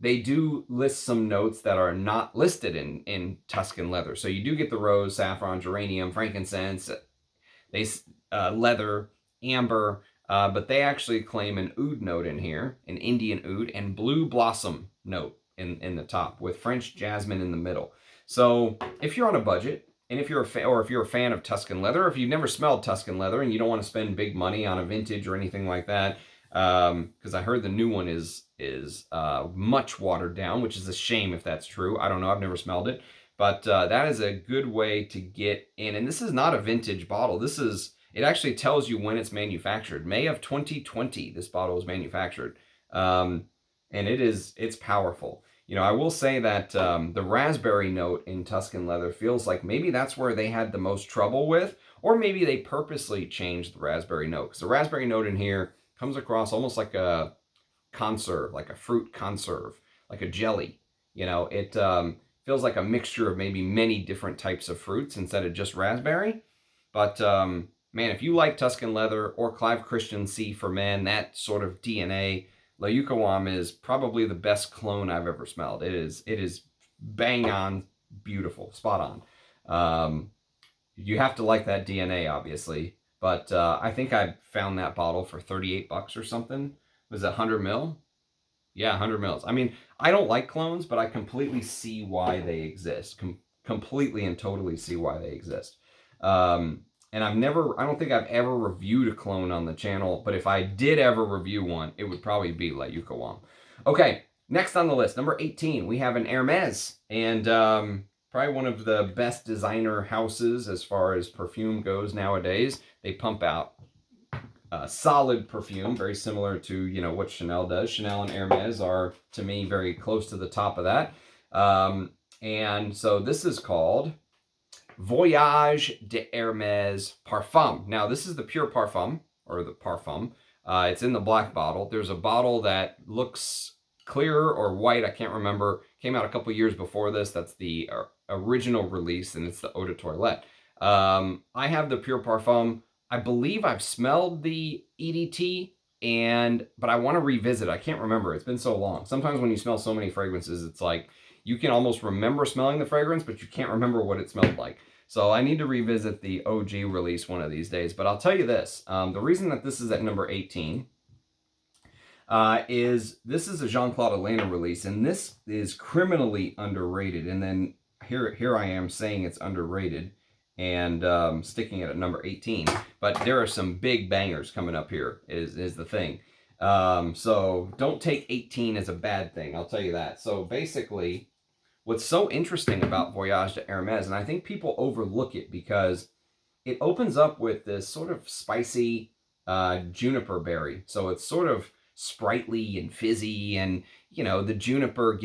they do list some notes that are not listed in Tuscan leather. So you do get the rose, saffron, geranium, frankincense, leather, amber, but they actually claim an oud note in here, an Indian oud, and blue blossom note in the top with French jasmine in the middle. So if you're on a budget, and if you're a fan of Tuscan leather, if you've never smelled Tuscan leather and you don't want to spend big money on a vintage or anything like that, because I heard the new one is much watered down, which is a shame if that's true. I don't know. I've never smelled it, but that is a good way to get in. And this is not a vintage bottle. It actually tells you when it's manufactured. May of 2020, this bottle was manufactured, and it's powerful. You know, I will say that the raspberry note in Tuscan leather feels like maybe that's where they had the most trouble with, or maybe they purposely changed the raspberry note, because the raspberry note in here comes across almost like a conserve, like a fruit conserve, like a jelly. You know, it feels like a mixture of maybe many different types of fruits instead of just raspberry. But man, if you like Tuscan leather or Clive Christian C for men, that sort of DNA, La Yuqawam is probably the best clone I've ever smelled. It is bang on, beautiful, spot on. You have to like that DNA, obviously, but I think I found that bottle for $38 or something. Was it 100 mil? Yeah, 100 mils. I mean, I don't like clones, but I completely see why they exist. Completely and totally see why they exist. And I don't think I've ever reviewed a clone on the channel, but if I did ever review one, it would probably be La Yuqawam. Okay, next on the list, number 18, we have an Hermes. And probably one of the best designer houses as far as perfume goes nowadays. They pump out solid perfume, very similar to, you know, what Chanel does. Chanel and Hermes are, to me, very close to the top of that. And so this is called Voyage de Hermes Parfum. Now, this is the pure Parfum, or the Parfum. It's in the black bottle. There's a bottle that looks clear or white, I can't remember. Came out a couple years before this. That's the original release, and it's the Eau de Toilette. I have the pure Parfum. I believe I've smelled the EDT, but I want to revisit. I can't remember. It's been so long. Sometimes when you smell so many fragrances, it's like you can almost remember smelling the fragrance, but you can't remember what it smelled like. So I need to revisit the OG release one of these days. But I'll tell you this. The reason that this is at number 18 is this is a Jean-Claude Elena release, and this is criminally underrated. And then here I am saying it's underrated and sticking it at number 18. But there are some big bangers coming up here is the thing. So don't take 18 as a bad thing, I'll tell you that. So basically, what's so interesting about Voyage de Hermes, and I think people overlook it because it opens up with this sort of spicy juniper berry. So it's sort of sprightly and fizzy, and, you know, the juniper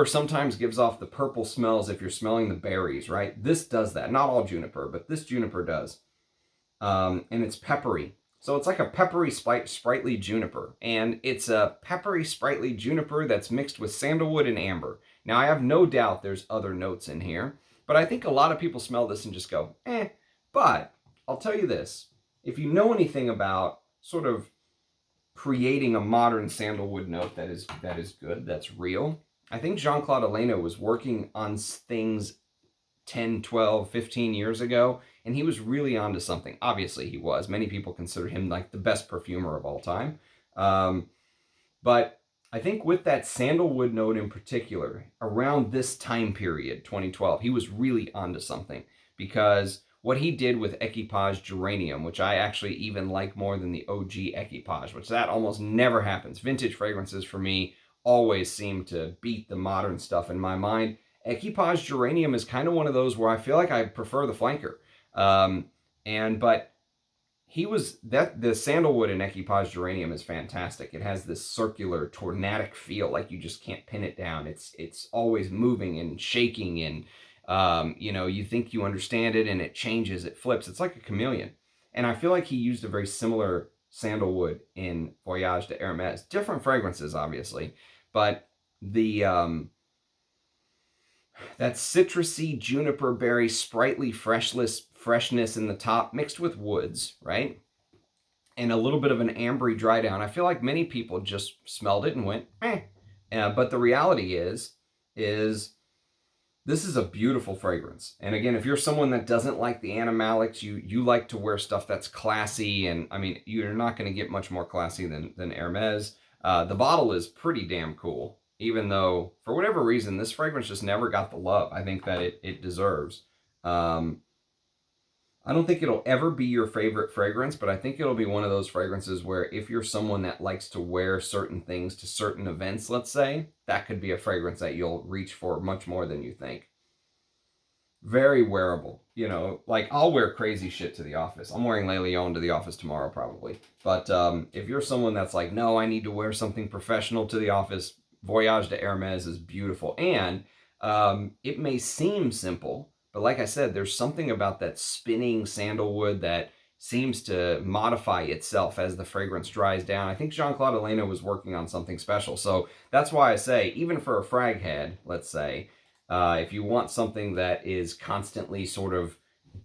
sometimes gives off the purple smells if you're smelling the berries, right? This does that. Not all juniper, but this juniper does. And it's peppery. So it's like a peppery, sprightly juniper. And it's a peppery, sprightly juniper that's mixed with sandalwood and amber. Now, I have no doubt there's other notes in here, but I think a lot of people smell this and just go, eh. But I'll tell you this. If you know anything about sort of creating a modern sandalwood note that is good, that's real, I think Jean-Claude Elena was working on things 10, 12, 15 years ago, and he was really onto something. Obviously, he was. Many people consider him like the best perfumer of all time. But I think with that sandalwood note in particular, around this time period, 2012, he was really onto something, because what he did with Equipage Geranium, which I actually even like more than the OG Equipage, which that almost never happens. Vintage fragrances for me always seem to beat the modern stuff in my mind. Equipage Geranium is kind of one of those where I feel like I prefer the flanker. But the sandalwood in Equipage Geranium is fantastic. It has this circular tornadic feel, like you just can't pin it down. It's always moving and shaking, and you know, you think you understand it and it changes, it flips. It's like a chameleon. And I feel like he used a very similar sandalwood in Voyage de Hermes. Different fragrances, obviously, but the that citrusy juniper berry, sprightly freshness in the top, mixed with woods, right? And a little bit of an ambery dry down. I feel like many people just smelled it and went, eh. But the reality is this is a beautiful fragrance. And again, if you're someone that doesn't like the animalics, you like to wear stuff that's classy, and I mean, you're not going to get much more classy than Hermes. The bottle is pretty damn cool, even though, for whatever reason, this fragrance just never got the love I think that it deserves. I don't think it'll ever be your favorite fragrance, but I think it'll be one of those fragrances where if you're someone that likes to wear certain things to certain events, let's say, that could be a fragrance that you'll reach for much more than you think. Very wearable. You know, like, I'll wear crazy shit to the office. I'm wearing Le Lion to the office tomorrow, probably. But if you're someone that's like, no, I need to wear something professional to the office, Voyage de Hermes is beautiful. And it may seem simple, but like I said, there's something about that spinning sandalwood that seems to modify itself as the fragrance dries down. I think Jean-Claude Elena was working on something special. So that's why I say, even for a frag head, let's say, if you want something that is constantly sort of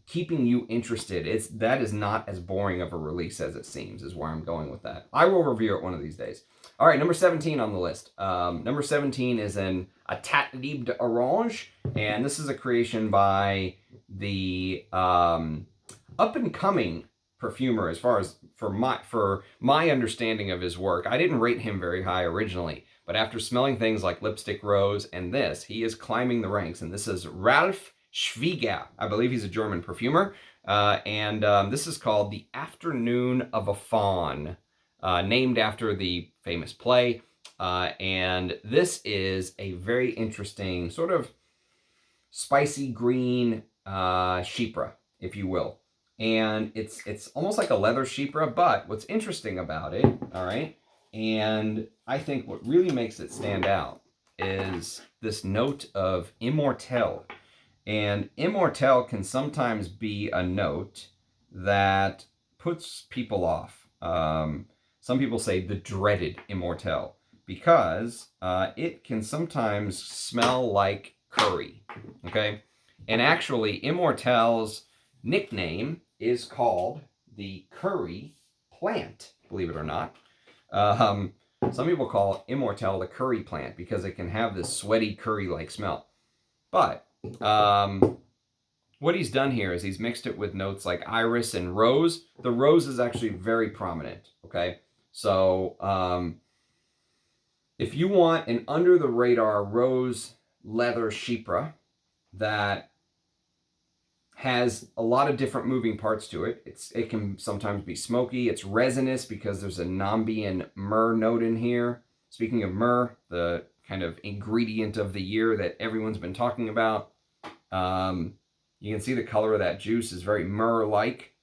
keeping you interested, that is not as boring of a release as it seems, is where I'm going with that. I will review it one of these days. All right, number 17 on the list. Number 17 is a Tat Libre d'Orange, and this is a creation by the up-and-coming perfumer, as far as for my understanding of his work. I didn't rate him very high originally, but after smelling things like Lipstick Rose and this, he is climbing the ranks, and this is Ralph Schwieger. I believe he's a German perfumer, and this is called The Afternoon of a Faun, named after the famous play. And this is a very interesting sort of spicy green chypre, if you will. And it's almost like a leather chypre, but what's interesting about it, all right, and I think what really makes it stand out is this note of immortelle. And immortelle can sometimes be a note that puts people off. Some people say the dreaded immortelle because it can sometimes smell like curry, okay? And actually, immortelle's nickname is called the curry plant, believe it or not. Some people call immortelle the curry plant because it can have this sweaty curry-like smell. But what he's done here is he's mixed it with notes like iris and rose. The rose is actually very prominent, okay? So if you want an under-the-radar rose leather chypre that has a lot of different moving parts to it. It can sometimes be smoky. It's resinous because there's a Nambi and myrrh note in here. Speaking of myrrh, the kind of ingredient of the year that everyone's been talking about. You can see the color of that juice is very myrrh-like.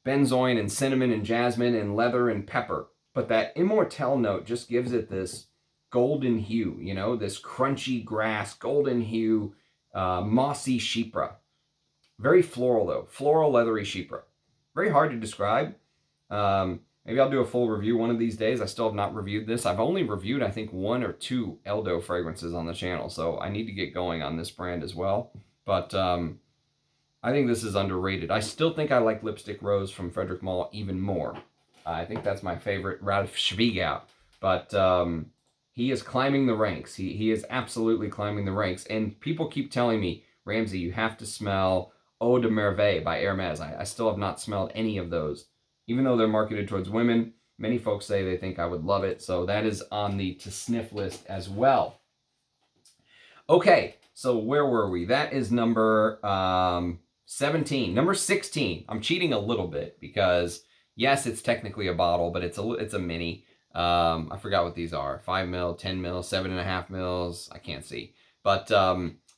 Benzoin and cinnamon and jasmine and leather and pepper. But that immortelle note just gives it this golden hue, you know, this crunchy grass, golden hue, mossy chypre. Very floral, though. Floral, leathery chypre. Very hard to describe. Maybe I'll do a full review one of these days. I still have not reviewed this. I've only reviewed, I think, 1 or 2 ELDO fragrances on the channel, so I need to get going on this brand as well. But I think this is underrated. I still think I like Lipstick Rose from Frederick Malle even more. I think that's my favorite Ralph Schwiegau. But he is climbing the ranks. He is absolutely climbing the ranks. And people keep telling me, Ramsey, you have to smell Eau de Merveille by Hermes. I still have not smelled any of those. Even though they're marketed towards women, many folks say they think I would love it. So that is on the to sniff list as well. Okay, so where were we? That is number 17. Number 16. I'm cheating a little bit because, yes, it's technically a bottle, but it's a mini. I forgot what these are. 5 mil, 10 mil, 7.5 mils. I can't see. But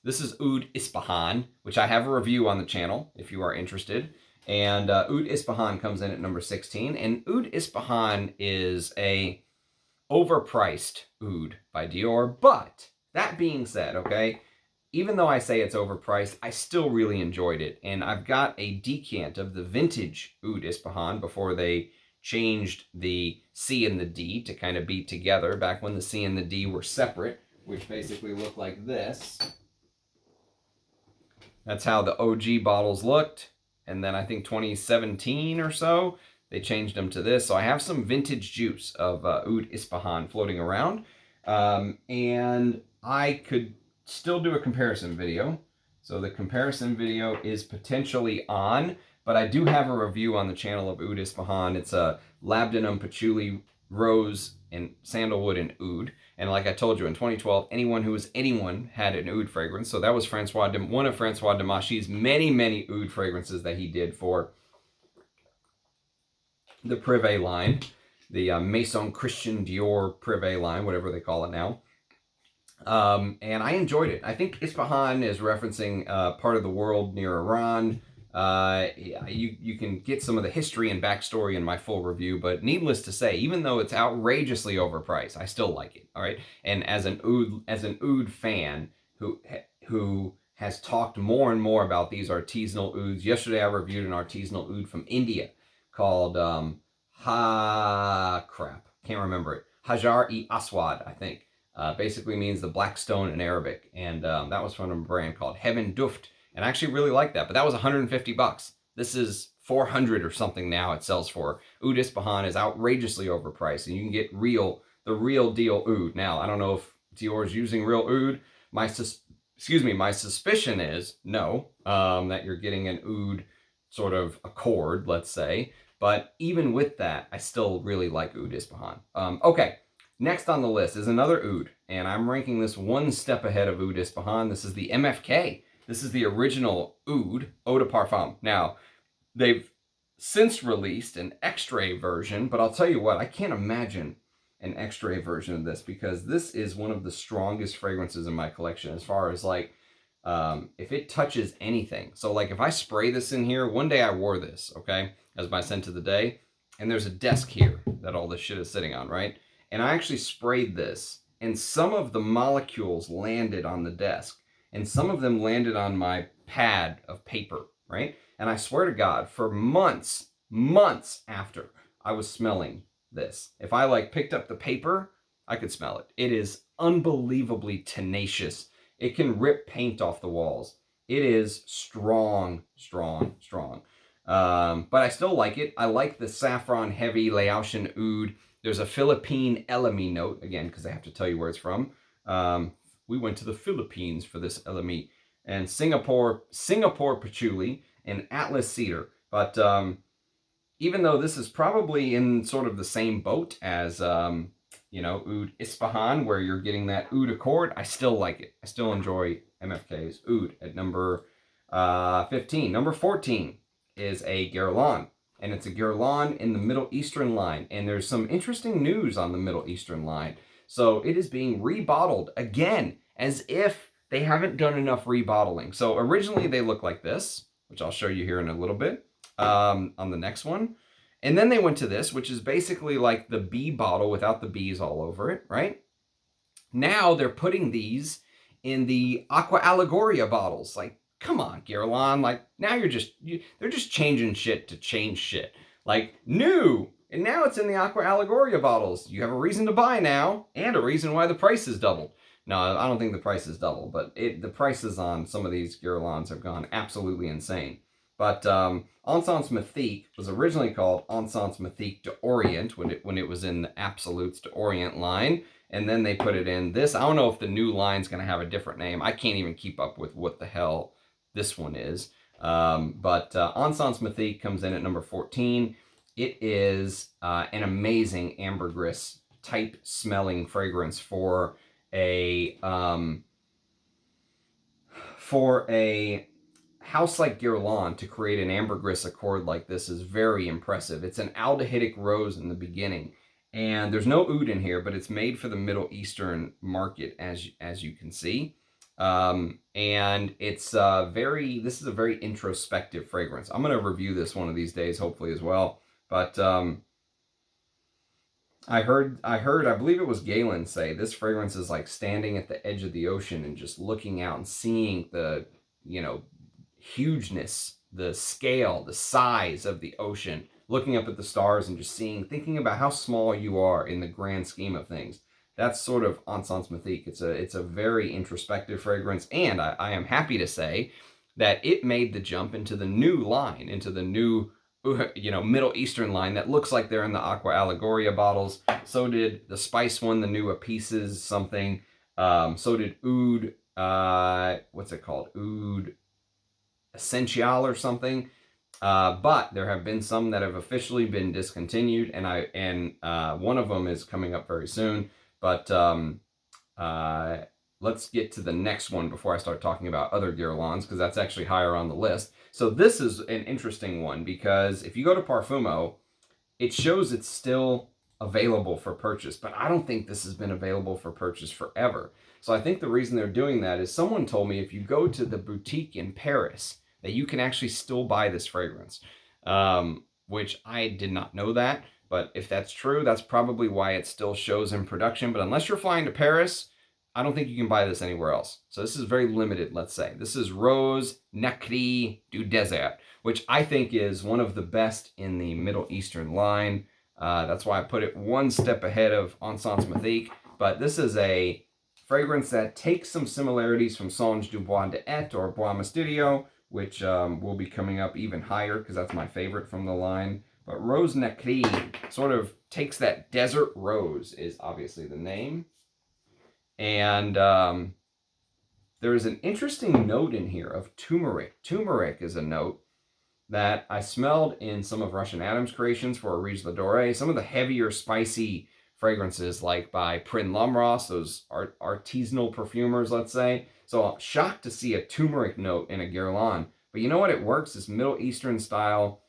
this is Oud Ispahan, which I have a review on the channel if you are interested. And Oud Ispahan comes in at number 16. And Oud Ispahan is a overpriced oud by Dior. But that being said, okay, even though I say it's overpriced, I still really enjoyed it. And I've got a decant of the vintage Oud Ispahan before they changed the C and the D to kind of be together back when the C and the D were separate, which basically look like this. That's how the OG bottles looked. And then I think 2017 or so, they changed them to this. So I have some vintage juice of Oud Ispahan floating around. And I could still do a comparison video. So the comparison video is potentially on, but I do have a review on the channel of Oud Ispahan. It's a labdanum, patchouli, rose, and sandalwood and oud. And like I told you, in 2012, anyone had an oud fragrance. So that was one of Francois Demachy's many, many oud fragrances that he did for the Privé line, the Maison Christian Dior Privé line, whatever they call it now. And I enjoyed it. I think Ispahan is referencing part of the world near Iran. You can get some of the history and backstory in my full review, but needless to say, even though it's outrageously overpriced, I still like it. All right, and as an oud fan who has talked more and more about these artisanal ouds. Yesterday, I reviewed an artisanal oud from India called can't remember it. Hajar-e-Aswad, I think. Basically means the black stone in Arabic, and that was from a brand called Heaven Duft. And I actually really like that, but that was 150 bucks. This is 400 or something now it sells for. Oud Ispahan is outrageously overpriced, and you can get the real deal oud. Now, I don't know if Dior is using real oud. My suspicion is no, that you're getting an oud sort of accord, let's say. But even with that, I still really like Oud Ispahan. Okay, next on the list is another oud, and I'm ranking this one step ahead of Oud Ispahan. This is the MFK. This is the original oud, Eau de Parfum. Now, they've since released an extrait version, but I'll tell you what, I can't imagine an extra version of this because this is one of the strongest fragrances in my collection as far as like, if it touches anything. So like if I spray this in here, one day I wore this, okay, as my scent of the day, and there's a desk here that all this shit is sitting on, right? And I actually sprayed this, and some of the molecules landed on the desk, and some of them landed on my pad of paper, right? And I swear to God, for months after, I was smelling this. If I like picked up the paper, I could smell it. It is unbelievably tenacious. It can rip paint off the walls. It is strong. But I still like it. I like the saffron heavy Laotian oud. There's a Philippine elemi note, again, because I have to tell you where it's from. We went to the Philippines for this elemi. And Singapore patchouli and Atlas cedar. But even though this is probably in sort of the same boat as, you know, Oud Ispahan, where you're getting that oud accord, I still like it. I still enjoy MFK's oud at number 15. Number 14 is a Guerlain, and it's a Guerlain in the Middle Eastern line. And there's some interesting news on the Middle Eastern line. So it is being rebottled again, as if they haven't done enough rebottling. So originally they look like this, which I'll show you here in a little bit on the next one. And then they went to this, which is basically like the bee bottle without the bees all over it, right? Now they're putting these in the Aqua Allegoria bottles. Like, come on, Guerlain. Like, now they're just changing shit to change shit. Like, new. And now it's in the Aqua Allegoria bottles. You have a reason to buy now, and a reason why the price is doubled. No, I don't think the price is double, but the prices on some of these Guerlains have gone absolutely insane. But Encens Mythique was originally called Encens Mythique d'Orient when it was in the Absolutes d'Orient line, and then they put it in this. I don't know if the new line's going to have a different name. I can't even keep up with what the hell this one is. But Encens Mythique comes in at number 14. It is an amazing ambergris type smelling fragrance for a house like Guerlain to create an ambergris accord like this is very impressive. It's an aldehydic rose in the beginning, and there's no oud in here, but it's made for the Middle Eastern market, as you can see. And it's this is a very introspective fragrance. I'm going to review this one of these days, hopefully as well. But I believe it was Galen say this fragrance is like standing at the edge of the ocean and just looking out and seeing the, you know, hugeness, the scale, the size of the ocean, looking up at the stars and just thinking about how small you are in the grand scheme of things. That's sort of Encens Mythique. It's a very introspective fragrance, and I am happy to say that it made the jump into the new line, into the new, you know, Middle Eastern line that looks like they're in the Aqua Allegoria bottles. So did the Spice one, the new Apices something. So did Oud, what's it called? Oud Essential or something. But there have been some that have officially been discontinued, and one of them is coming up very soon. But let's get to the next one before I start talking about other Guerlains, because that's actually higher on the list. So this is an interesting one, because if you go to Parfumo, it shows it's still available for purchase, but I don't think this has been available for purchase forever. So I think the reason they're doing that is someone told me if you go to the boutique in Paris, that you can actually still buy this fragrance, which I did not know that. But if that's true, that's probably why it still shows in production. But unless you're flying to Paris, I don't think you can buy this anywhere else. So this is very limited, let's say. This is Rose Nacree du Désert, which I think is one of the best in the Middle Eastern line. That's why I put it one step ahead of Encens Mythique. But this is a fragrance that takes some similarities from Songe du Bois d'Et or Bois Mysterio, which will be coming up even higher because that's my favorite from the line. But Rose Nacree sort of takes that desert rose, is obviously the name. And there is an interesting note in here of turmeric. Turmeric is a note that I smelled in some of Russian Adams creations for Rouge L'Adoré. Some of the heavier, spicy fragrances, like by Prin Lamros, those artisanal perfumers, let's say. So I'm shocked to see a turmeric note in a Guerlain. But you know what? It works. This Middle Eastern style,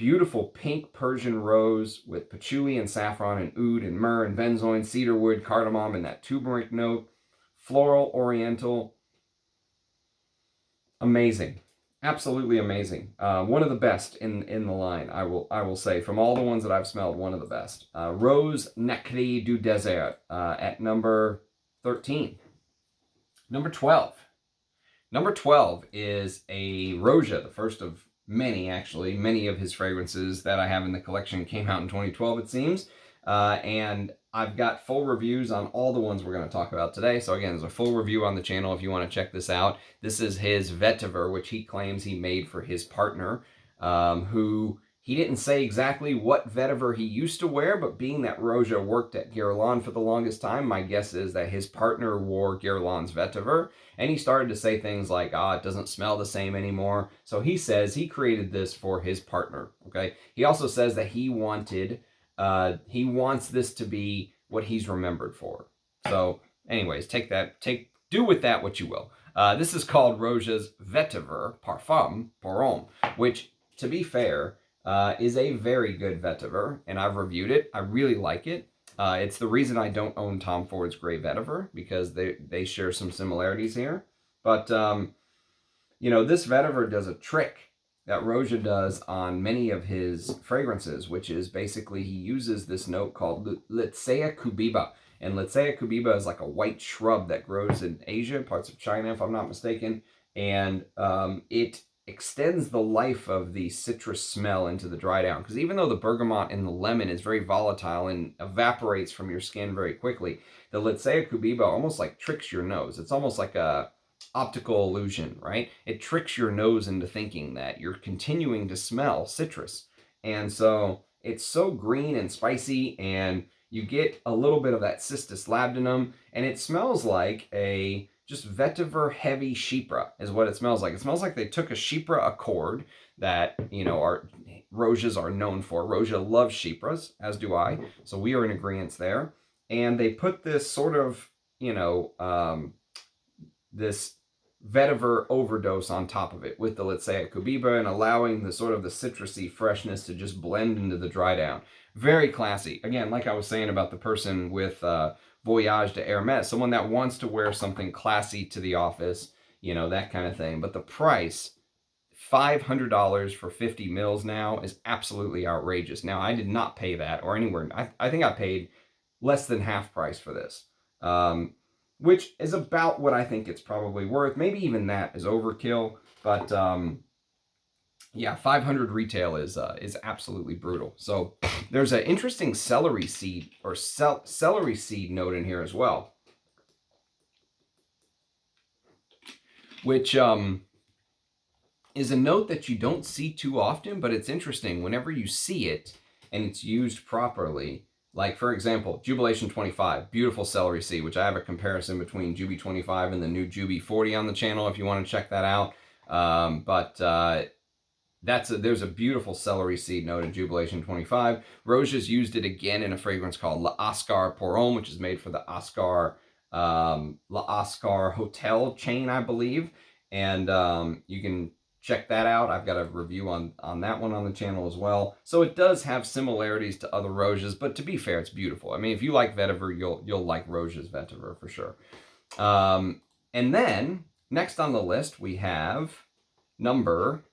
beautiful pink Persian rose with patchouli and saffron and oud and myrrh and benzoin, cedarwood, cardamom, and that turmeric note. Floral, oriental. Amazing. Absolutely amazing. One of the best in the line, I will say. From all the ones that I've smelled, one of the best. Rose Nacré du Désert at number 13. Number 12. Number 12 is a Roja, the first of many, actually. Many of his fragrances that I have in the collection came out in 2012, it seems. And I've got full reviews on all the ones we're going to talk about today. So again, there's a full review on the channel if you want to check this out. This is his vetiver, which he claims he made for his partner, who he didn't say exactly what vetiver he used to wear, but being that Roja worked at Guerlain for the longest time, my guess is that his partner wore Guerlain's vetiver, and he started to say things like, it doesn't smell the same anymore. So he says he created this for his partner, okay? He also says that he wants this to be what he's remembered for. So anyways, do with that what you will. This is called Roja's Vetiver Parfum pour Homme, which, to be fair, is a very good vetiver, and I've reviewed it. I really like it. It's the reason I don't own Tom Ford's Grey Vetiver, because they share some similarities here. But, this vetiver does a trick that Roja does on many of his fragrances, which is basically he uses this note called Litsea cubiba. And Litsea cubiba is like a white shrub that grows in Asia, parts of China, if I'm not mistaken. And it extends the life of the citrus smell into the dry down. Because even though the bergamot and the lemon is very volatile and evaporates from your skin very quickly, the Litsea cubiba almost like tricks your nose. It's almost like a optical illusion, right? It tricks your nose into thinking that you're continuing to smell citrus. And so it's so green and spicy, and you get a little bit of that cistus labdanum, and it smells like a just vetiver heavy chypre is what it smells like. It smells like they took a chypre accord that, our Rojas are known for. Roja loves chypres, as do I. So we are in agreement there. And they put this sort of, this vetiver overdose on top of it with the Litsea cubiba, and allowing the sort of the citrusy freshness to just blend into the dry down. Very classy. Again, like I was saying about the person with Voyage de Hermès, someone that wants to wear something classy to the office, that kind of thing. But the price, $500 for 50 mils now, is absolutely outrageous. Now, I did not pay that or anywhere. I think I paid less than half price for this. Which is about what I think it's probably worth. Maybe even that is overkill, but yeah, 500 retail is absolutely brutal. So there's an interesting celery seed or celery seed note in here as well, which is a note that you don't see too often, but it's interesting whenever you see it and it's used properly. Like, for example, Jubilation 25, beautiful celery seed, which I have a comparison between Juby 25 and the new Juby 40 on the channel if you want to check that out. There's a beautiful celery seed note in Jubilation 25. Roja's used it again in a fragrance called L'Oscar pour Homme, which is made for the L'Oscar hotel chain, I believe. And you can check that out. I've got a review on that one on the channel as well. So it does have similarities to other Rojas, but to be fair, it's beautiful. I mean, if you like vetiver, you'll like Roja's vetiver for sure. And then next on the list we have number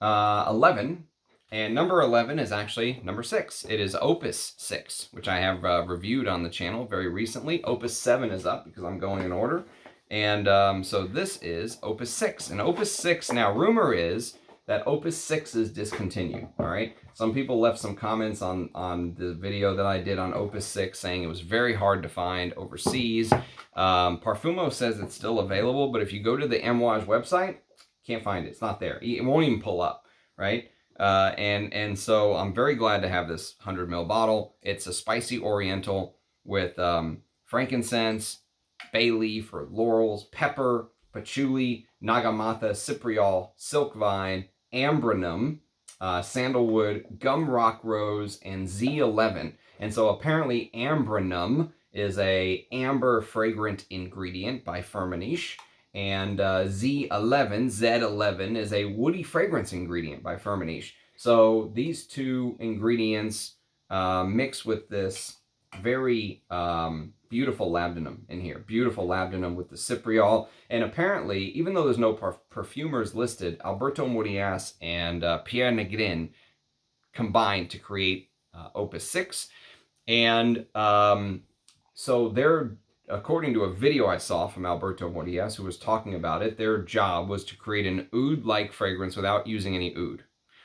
11, and number 11 is actually number 6. It is Opus 6, which I have reviewed on the channel very recently. Opus 7 is up because I'm going in order. And so this is Opus 6. And Opus 6, now rumor is that Opus 6 is discontinued, all right? Some people left some comments on the video that I did on Opus 6 saying it was very hard to find overseas. Parfumo says it's still available, but if you go to the Memoirs website, can't find it. It's not there. It won't even pull up, right? And so I'm very glad to have this 100 ml bottle. It's a spicy oriental with frankincense, bay leaf or laurels, pepper, patchouli, nagamata, cypriol, silk vine, ambronum, sandalwood, gum rock rose, and Z11. And so apparently ambronum is a amber fragrant ingredient by Firmenich, and Z11 is a woody fragrance ingredient by Firmenich. So these two ingredients mix with this very beautiful labdanum in here. Beautiful labdanum with the cypriol. And apparently, even though there's no perfumers listed, Alberto Morillas and Pierre Negrin combined to create Opus 6. And so they're, according to a video I saw from Alberto Morillas, who was talking about it, their job was to create an oud-like fragrance without using any oud,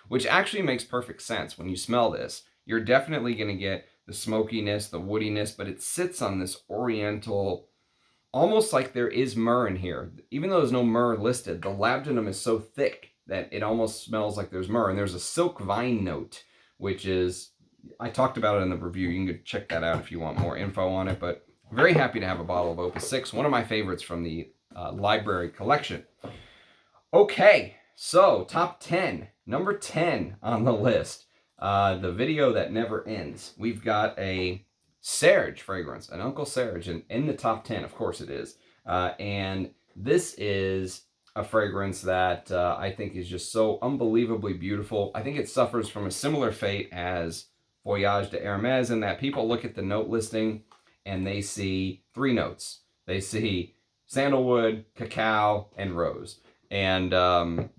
which actually makes perfect sense. When you smell this, you're definitely going to get the smokiness, the woodiness, but it sits on this oriental, almost like there is myrrh in here. Even though there's no myrrh listed, the labdanum is so thick that it almost smells like there's myrrh. And there's a silk vine note, which is, I talked about it in the review. You can go check that out if you want more info on it. But I'm very happy to have a bottle of Opus 6, one of my favorites from the library collection. Okay, so top 10. Number 10 on the list. The video that never ends. We've got a Serge fragrance, an Uncle Serge, and in the top 10, of course it is. And this is a fragrance that I think is just so unbelievably beautiful. I think it suffers from a similar fate as Voyage de Hermès, in that people look at the note listing and they see 3 notes. They see sandalwood, cacao, and rose. And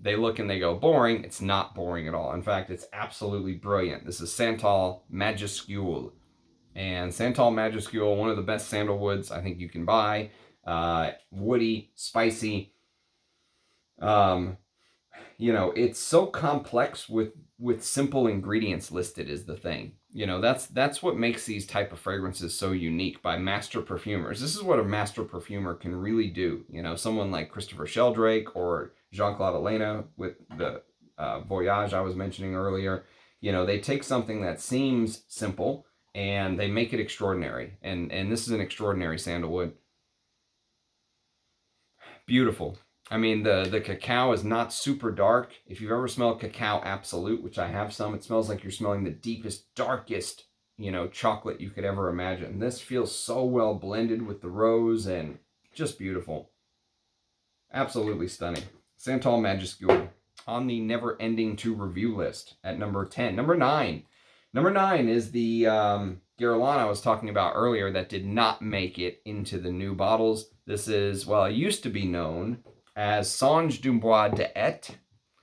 they look and they go, boring. It's not boring at all. In fact, it's absolutely brilliant. This is Santal Majuscule. And Santal Majuscule, one of the best sandalwoods I think you can buy. Woody, spicy. You know, it's so complex with simple ingredients listed is the thing. You know, that's what makes these type of fragrances so unique by master perfumers. This is what a master perfumer can really do. You know, someone like Christopher Sheldrake or Jean-Claude Elena with the Voyage I was mentioning earlier. You know, they take something that seems simple and they make it extraordinary. And this is an extraordinary sandalwood. Beautiful. I mean, the cacao is not super dark. If you've ever smelled Cacao Absolute, which I have some, it smells like you're smelling the deepest, darkest, you know, chocolate you could ever imagine. This feels so well blended with the rose and just beautiful. Absolutely stunning. Santal Majuscule on the never-ending to review list at number 10. Number 9. Number 9 is the Guerlain I was talking about earlier that did not make it into the new bottles. This is, well, it used to be known as Songe du Bois de Et.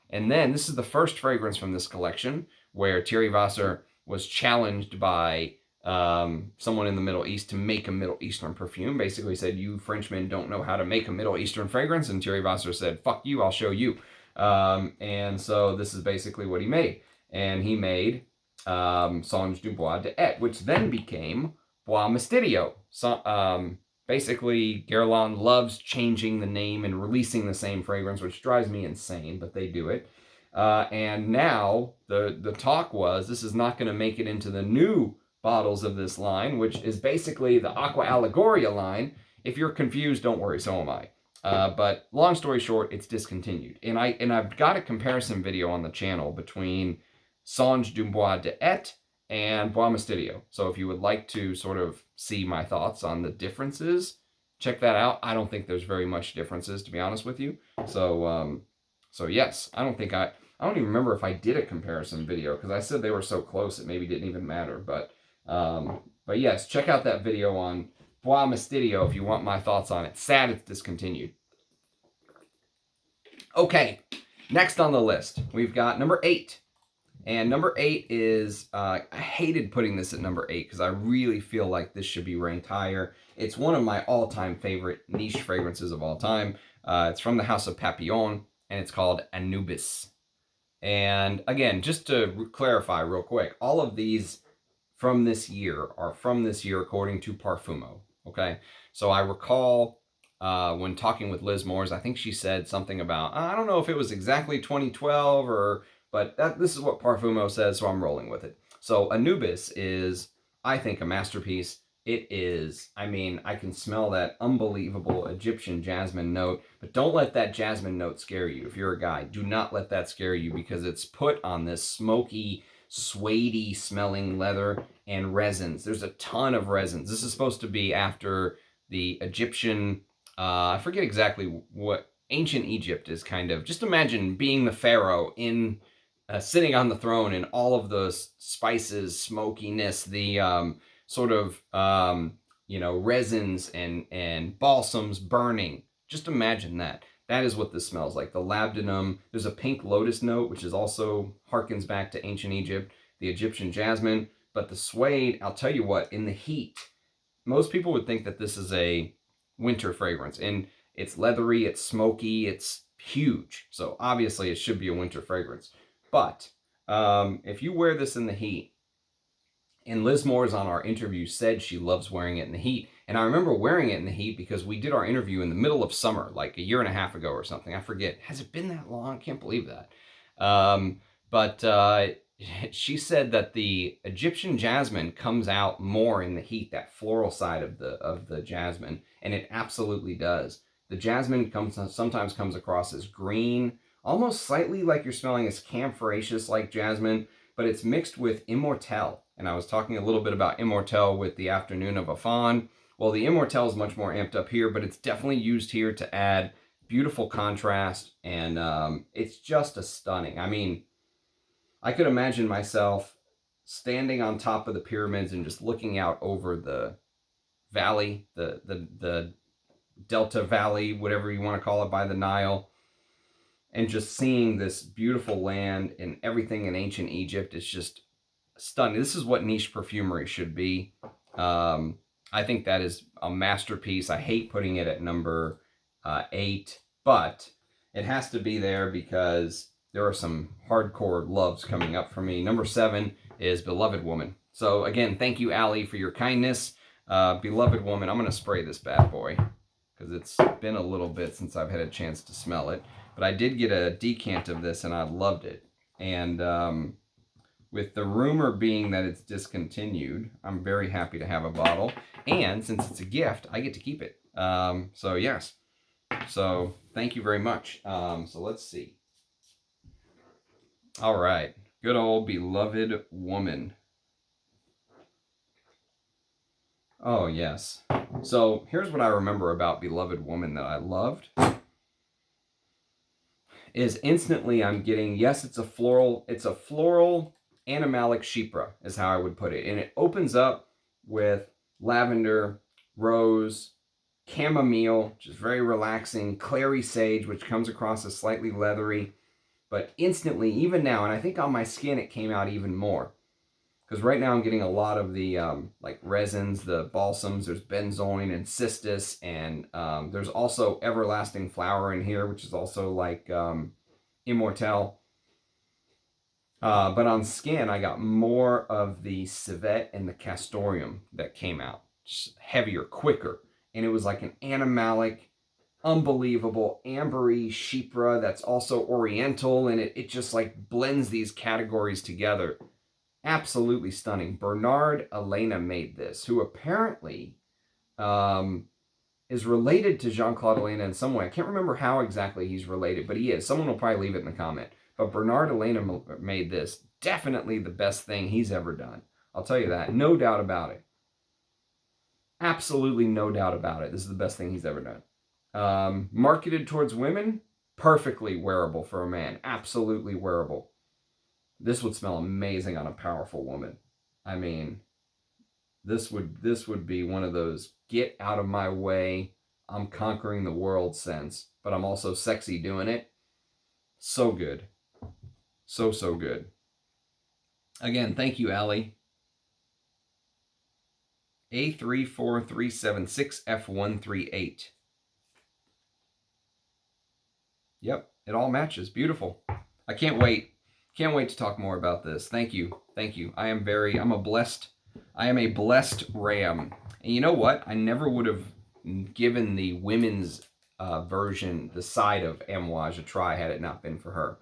And then this is the first fragrance from this collection where Thierry Vasser was challenged by someone in the Middle East to make a Middle Eastern perfume. Basically said, you Frenchmen don't know how to make a Middle Eastern fragrance. And Thierry Vasser said, fuck you, I'll show you. And so this is basically what he made. And he made Songe du Bois de Et, which then became Bois Mysterio. So, basically, Guerlain loves changing the name and releasing the same fragrance, which drives me insane, but they do it. And now the talk was this is not going to make it into the new bottles of this line, which is basically the Aqua Allegoria line. If you're confused, don't worry, so am I. But long story short, it's discontinued. And I've got a comparison video on the channel between Songe du Bois de Et and Bois Mysterio. So if you would like to sort of see my thoughts on the differences, check that out. I don't think there's very much differences, to be honest with you. So yes, I don't even remember if I did a comparison video because I said they were so close it maybe didn't even matter. But yes, check out that video on Bois Mysterio if you want my thoughts on it. Sad it's discontinued. Okay, next on the list, we've got number 8. And number 8 is, I hated putting this at number 8 because I really feel like this should be ranked higher. It's one of my all-time favorite niche fragrances of all time. It's from the House of Papillon, and it's called Anubis. And again, just to clarify real quick, all of these from this year are from this year according to Parfumo, okay? So I recall when talking with Liz Moores, I think she said something about, I don't know if it was exactly 2012 or... But this is what Parfumo says, so I'm rolling with it. So Anubis is, I think, a masterpiece. It is, I mean, I can smell that unbelievable Egyptian jasmine note, but don't let that jasmine note scare you. If you're a guy, do not let that scare you because it's put on this smoky, suede-y smelling leather and resins. There's a ton of resins. This is supposed to be after the Egyptian, I forget exactly what, ancient Egypt is kind of, just imagine being the pharaoh in sitting on the throne, and all of the spices, smokiness, the sort of resins and balsams burning. Just imagine that. That is what this smells like. The labdanum. There's a pink lotus note, which is also harkens back to ancient Egypt. The Egyptian jasmine. But the suede, I'll tell you what, in the heat, most people would think that this is a winter fragrance. And it's leathery, it's smoky, it's huge. So obviously it should be a winter fragrance. But if you wear this in the heat, and Liz Moores on our interview said she loves wearing it in the heat. And I remember wearing it in the heat because we did our interview in the middle of summer, like a year and a half ago or something. I forget. Has it been that long? I can't believe that. But she said that the Egyptian jasmine comes out more in the heat, that floral side of the jasmine, and it absolutely does. The jasmine sometimes comes across as green, almost slightly like you're smelling as camphoraceous like jasmine, but it's mixed with immortelle. And I was talking a little bit about immortelle with the Afternoon of a Faun. Well, the immortelle is much more amped up here, but it's definitely used here to add beautiful contrast, and it's just a stunning. I mean, I could imagine myself standing on top of the pyramids and just looking out over the valley, the Delta Valley, whatever you want to call it, by the Nile, and just seeing this beautiful land and everything in ancient Egypt. It's just stunning. This is what niche perfumery should be. I think that is a masterpiece. I hate putting it at number 8, but it has to be there because there are some hardcore loves coming up for me. Number 7 is Beloved Woman. So again, thank you, Allie, for your kindness. Beloved Woman, I'm going to spray this bad boy because it's been a little bit since I've had a chance to smell it. But I did get a decant of this and I loved it. And with the rumor being that it's discontinued, I'm very happy to have a bottle. And since it's a gift, I get to keep it. So yes. So thank you very much. So let's see. All right. Good old Beloved Woman. Oh, yes. So here's what I remember about Beloved Woman that I loved. Is instantly I'm getting, yes, it's a floral animalic chypre is how I would put it. And it opens up with lavender, rose, chamomile, which is very relaxing, clary sage, which comes across as slightly leathery. But instantly, even now, and I think on my skin it came out even more. Because right now I'm getting a lot of the like resins, the balsams, there's benzoin and cistus, and there's also everlasting flower in here, which is also like immortelle. But on skin, I got more of the civet and the castoreum that came out. Just heavier, quicker. And it was like an animalic, unbelievable, ambery chypre that's also oriental, and it just like blends these categories together. Absolutely stunning. Bernard Elena made this, who apparently is related to Jean-Claude Elena in some way. I can't remember how exactly he's related, but he is. Someone will probably leave it in the comment. But Bernard Elena made this. Definitely the best thing he's ever done. I'll tell you that. No doubt about it. Absolutely no doubt about it. This is the best thing he's ever done. Marketed towards women, perfectly wearable for a man. Absolutely wearable. This would smell amazing on a powerful woman. I mean, this would be one of those get out of my way, I'm conquering the world sense, but I'm also sexy doing it. So good. So good. Again, thank you, Allie. A34376F138. Yep, it all matches. Beautiful. I can't wait. Can't wait to talk more about this. Thank you. Thank you. I am a blessed ram. And you know what? I never would have given the women's version, the side of Amouage, a try had it not been for her.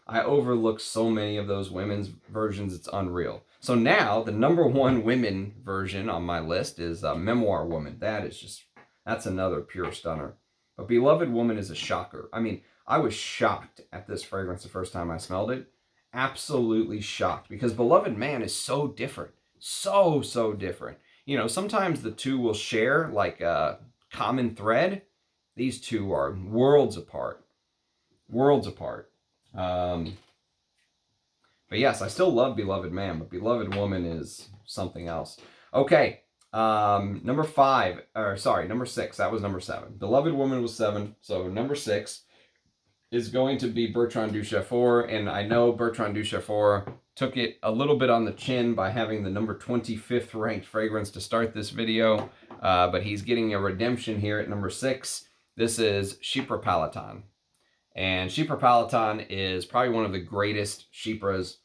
I overlooked so many of those women's versions, it's unreal. So now, the #1 women version on my list is Memoir Woman. That's another pure stunner. But Beloved Woman is a shocker. I mean, I was shocked at this fragrance the first time I smelled it. Absolutely shocked, because Beloved Man is so different. So different. You know, sometimes the two will share like a common thread. These two are worlds apart. Worlds apart. But yes, I still love Beloved Man, but Beloved Woman is something else. Okay, number 5, or sorry, number 6. That was number 7. Beloved Woman was 7, so number 6 is going to be Bertrand Duchefort, and I know Bertrand Duchefort took it a little bit on the chin by having the number 25th ranked fragrance to start this video, but he's getting a redemption here at number 6. This is Chypre Palatin. And Chypre Palatin is probably one of the greatest Chypres.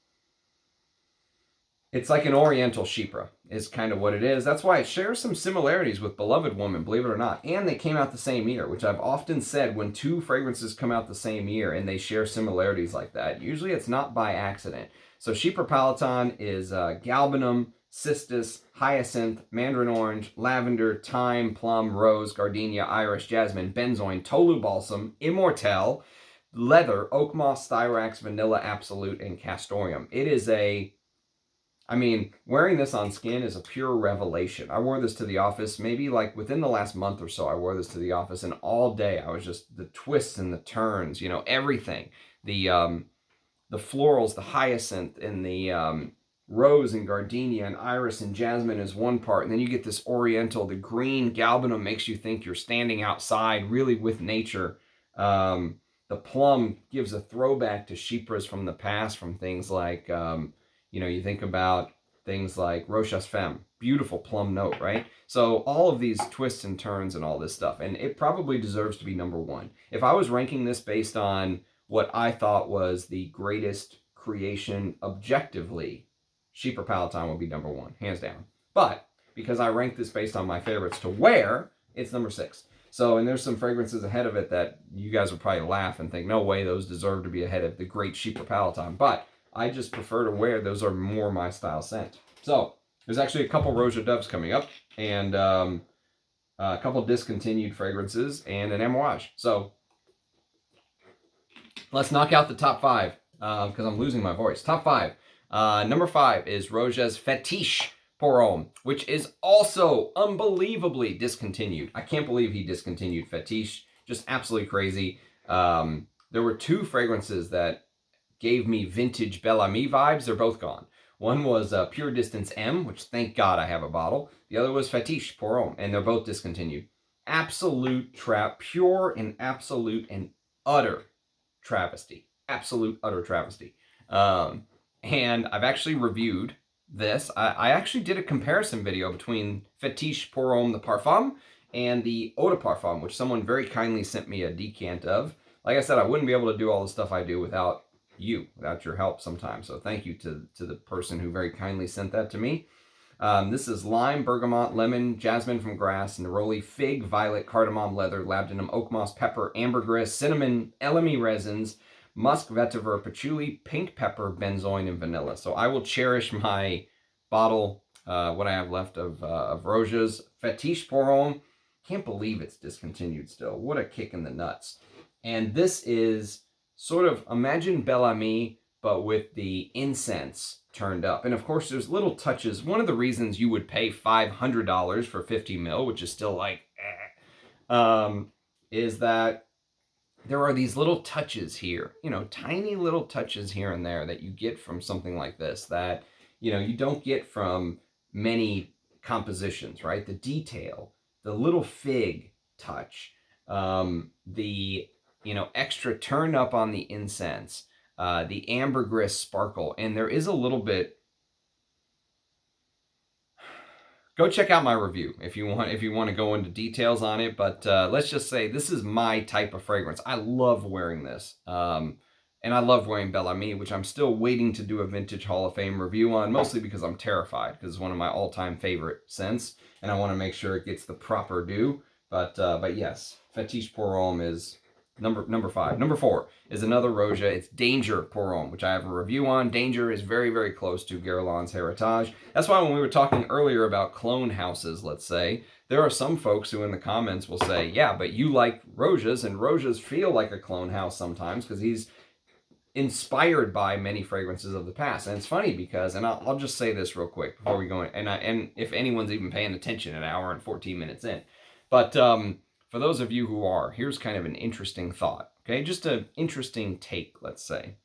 It's like an Oriental Chypre is kind of what it is. That's why it shares some similarities with Beloved Woman, believe it or not. And they came out the same year, which I've often said when two fragrances come out the same year and they share similarities like that, usually it's not by accident. So Chypre Palatin is galbanum, cistus, hyacinth, mandarin orange, lavender, thyme, plum, rose, gardenia, iris, jasmine, benzoin, tolu balsam, immortelle, leather, oak moss, styrax, vanilla absolute, and castoreum. It is I mean, wearing this on skin is a pure revelation. I wore this to the office, maybe like within the last month or so, I wore this to the office, and all day I was just, the twists and the turns, you know, everything. The florals, the hyacinth, and the rose and gardenia and iris and jasmine is one part, and then you get this oriental, the green galbanum makes you think you're standing outside really with nature. The plum gives a throwback to Chypres from the past, from things like... you know, you think about things like Rochas Femme, beautiful plum note, right? So all of these twists and turns and all this stuff, and it probably deserves to be number 1. If I was ranking this based on what I thought was the greatest creation objectively, Chypre Palatin would be number 1, hands down. But because I ranked this based on my favorites to wear, it's number 6. So, and there's some fragrances ahead of it that you guys would probably laugh and think, no way, those deserve to be ahead of the great Chypre Palatin. But I just prefer to wear. Those are more my style scent. So there's actually a couple Roja Doves coming up, and a couple discontinued fragrances, and an Memoirs. So let's knock out the top 5 because I'm losing my voice. Top 5. Number 5 is Roja's Fétiche pour Homme, which is also unbelievably discontinued. I can't believe he discontinued Fétiche. Just absolutely crazy. There were 2 fragrances that gave me vintage Bel Ami vibes. They're both gone. One was Pure Distance M, which thank God I have a bottle. The other was Fétiche pour Homme, and they're both discontinued. Absolute pure and absolute and utter travesty. Absolute utter travesty. And I've actually reviewed this. I actually did a comparison video between Fétiche pour Homme, the Parfum, and the Eau de Parfum, which someone very kindly sent me a decant of. Like I said, I wouldn't be able to do all the stuff I do without your help sometimes. So thank you to the person who very kindly sent that to me. This is lime, bergamot, lemon, jasmine from grass, neroli, fig, violet, cardamom, leather, labdanum, oak moss, pepper, ambergris, cinnamon, elemi resins, musk, vetiver, patchouli, pink pepper, benzoin, and vanilla. So I will cherish my bottle, what I have left of Roja's Fétiche pour Homme. Can't believe it's discontinued still. What a kick in the nuts. And this is sort of, imagine Bel Ami, but with the incense turned up. And of course, there's little touches. One of the reasons you would pay $500 for 50 mil, which is still like, is that there are these little touches here, you know, tiny little touches here and there that you get from something like this that, you know, you don't get from many compositions, right? The detail, the little fig touch, the, you know, extra turn up on the incense, the ambergris sparkle, and there is a little bit. Go check out my review if you want to go into details on it. But let's just say this is my type of fragrance. I love wearing this, and I love wearing Bel Ami, which I'm still waiting to do a Vintage Hall of Fame review on, mostly because I'm terrified because it's one of my all-time favorite scents, and I want to make sure it gets the proper due. But yes, Fétiche pour Homme is number 5. Number 4 is another Roja. It's Danger pour Homme, which I have a review on. Danger is very, very close to Guerlain's Heritage. That's why when we were talking earlier about clone houses, let's say, there are some folks who in the comments will say, yeah, but you like Rojas, and Rojas feel like a clone house sometimes because he's inspired by many fragrances of the past. And it's funny because, and I'll just say this real quick before we go in, and if anyone's even paying attention an hour and 14 minutes in, but for those of you who are, here's kind of an interesting thought, okay? Just an interesting take, let's say.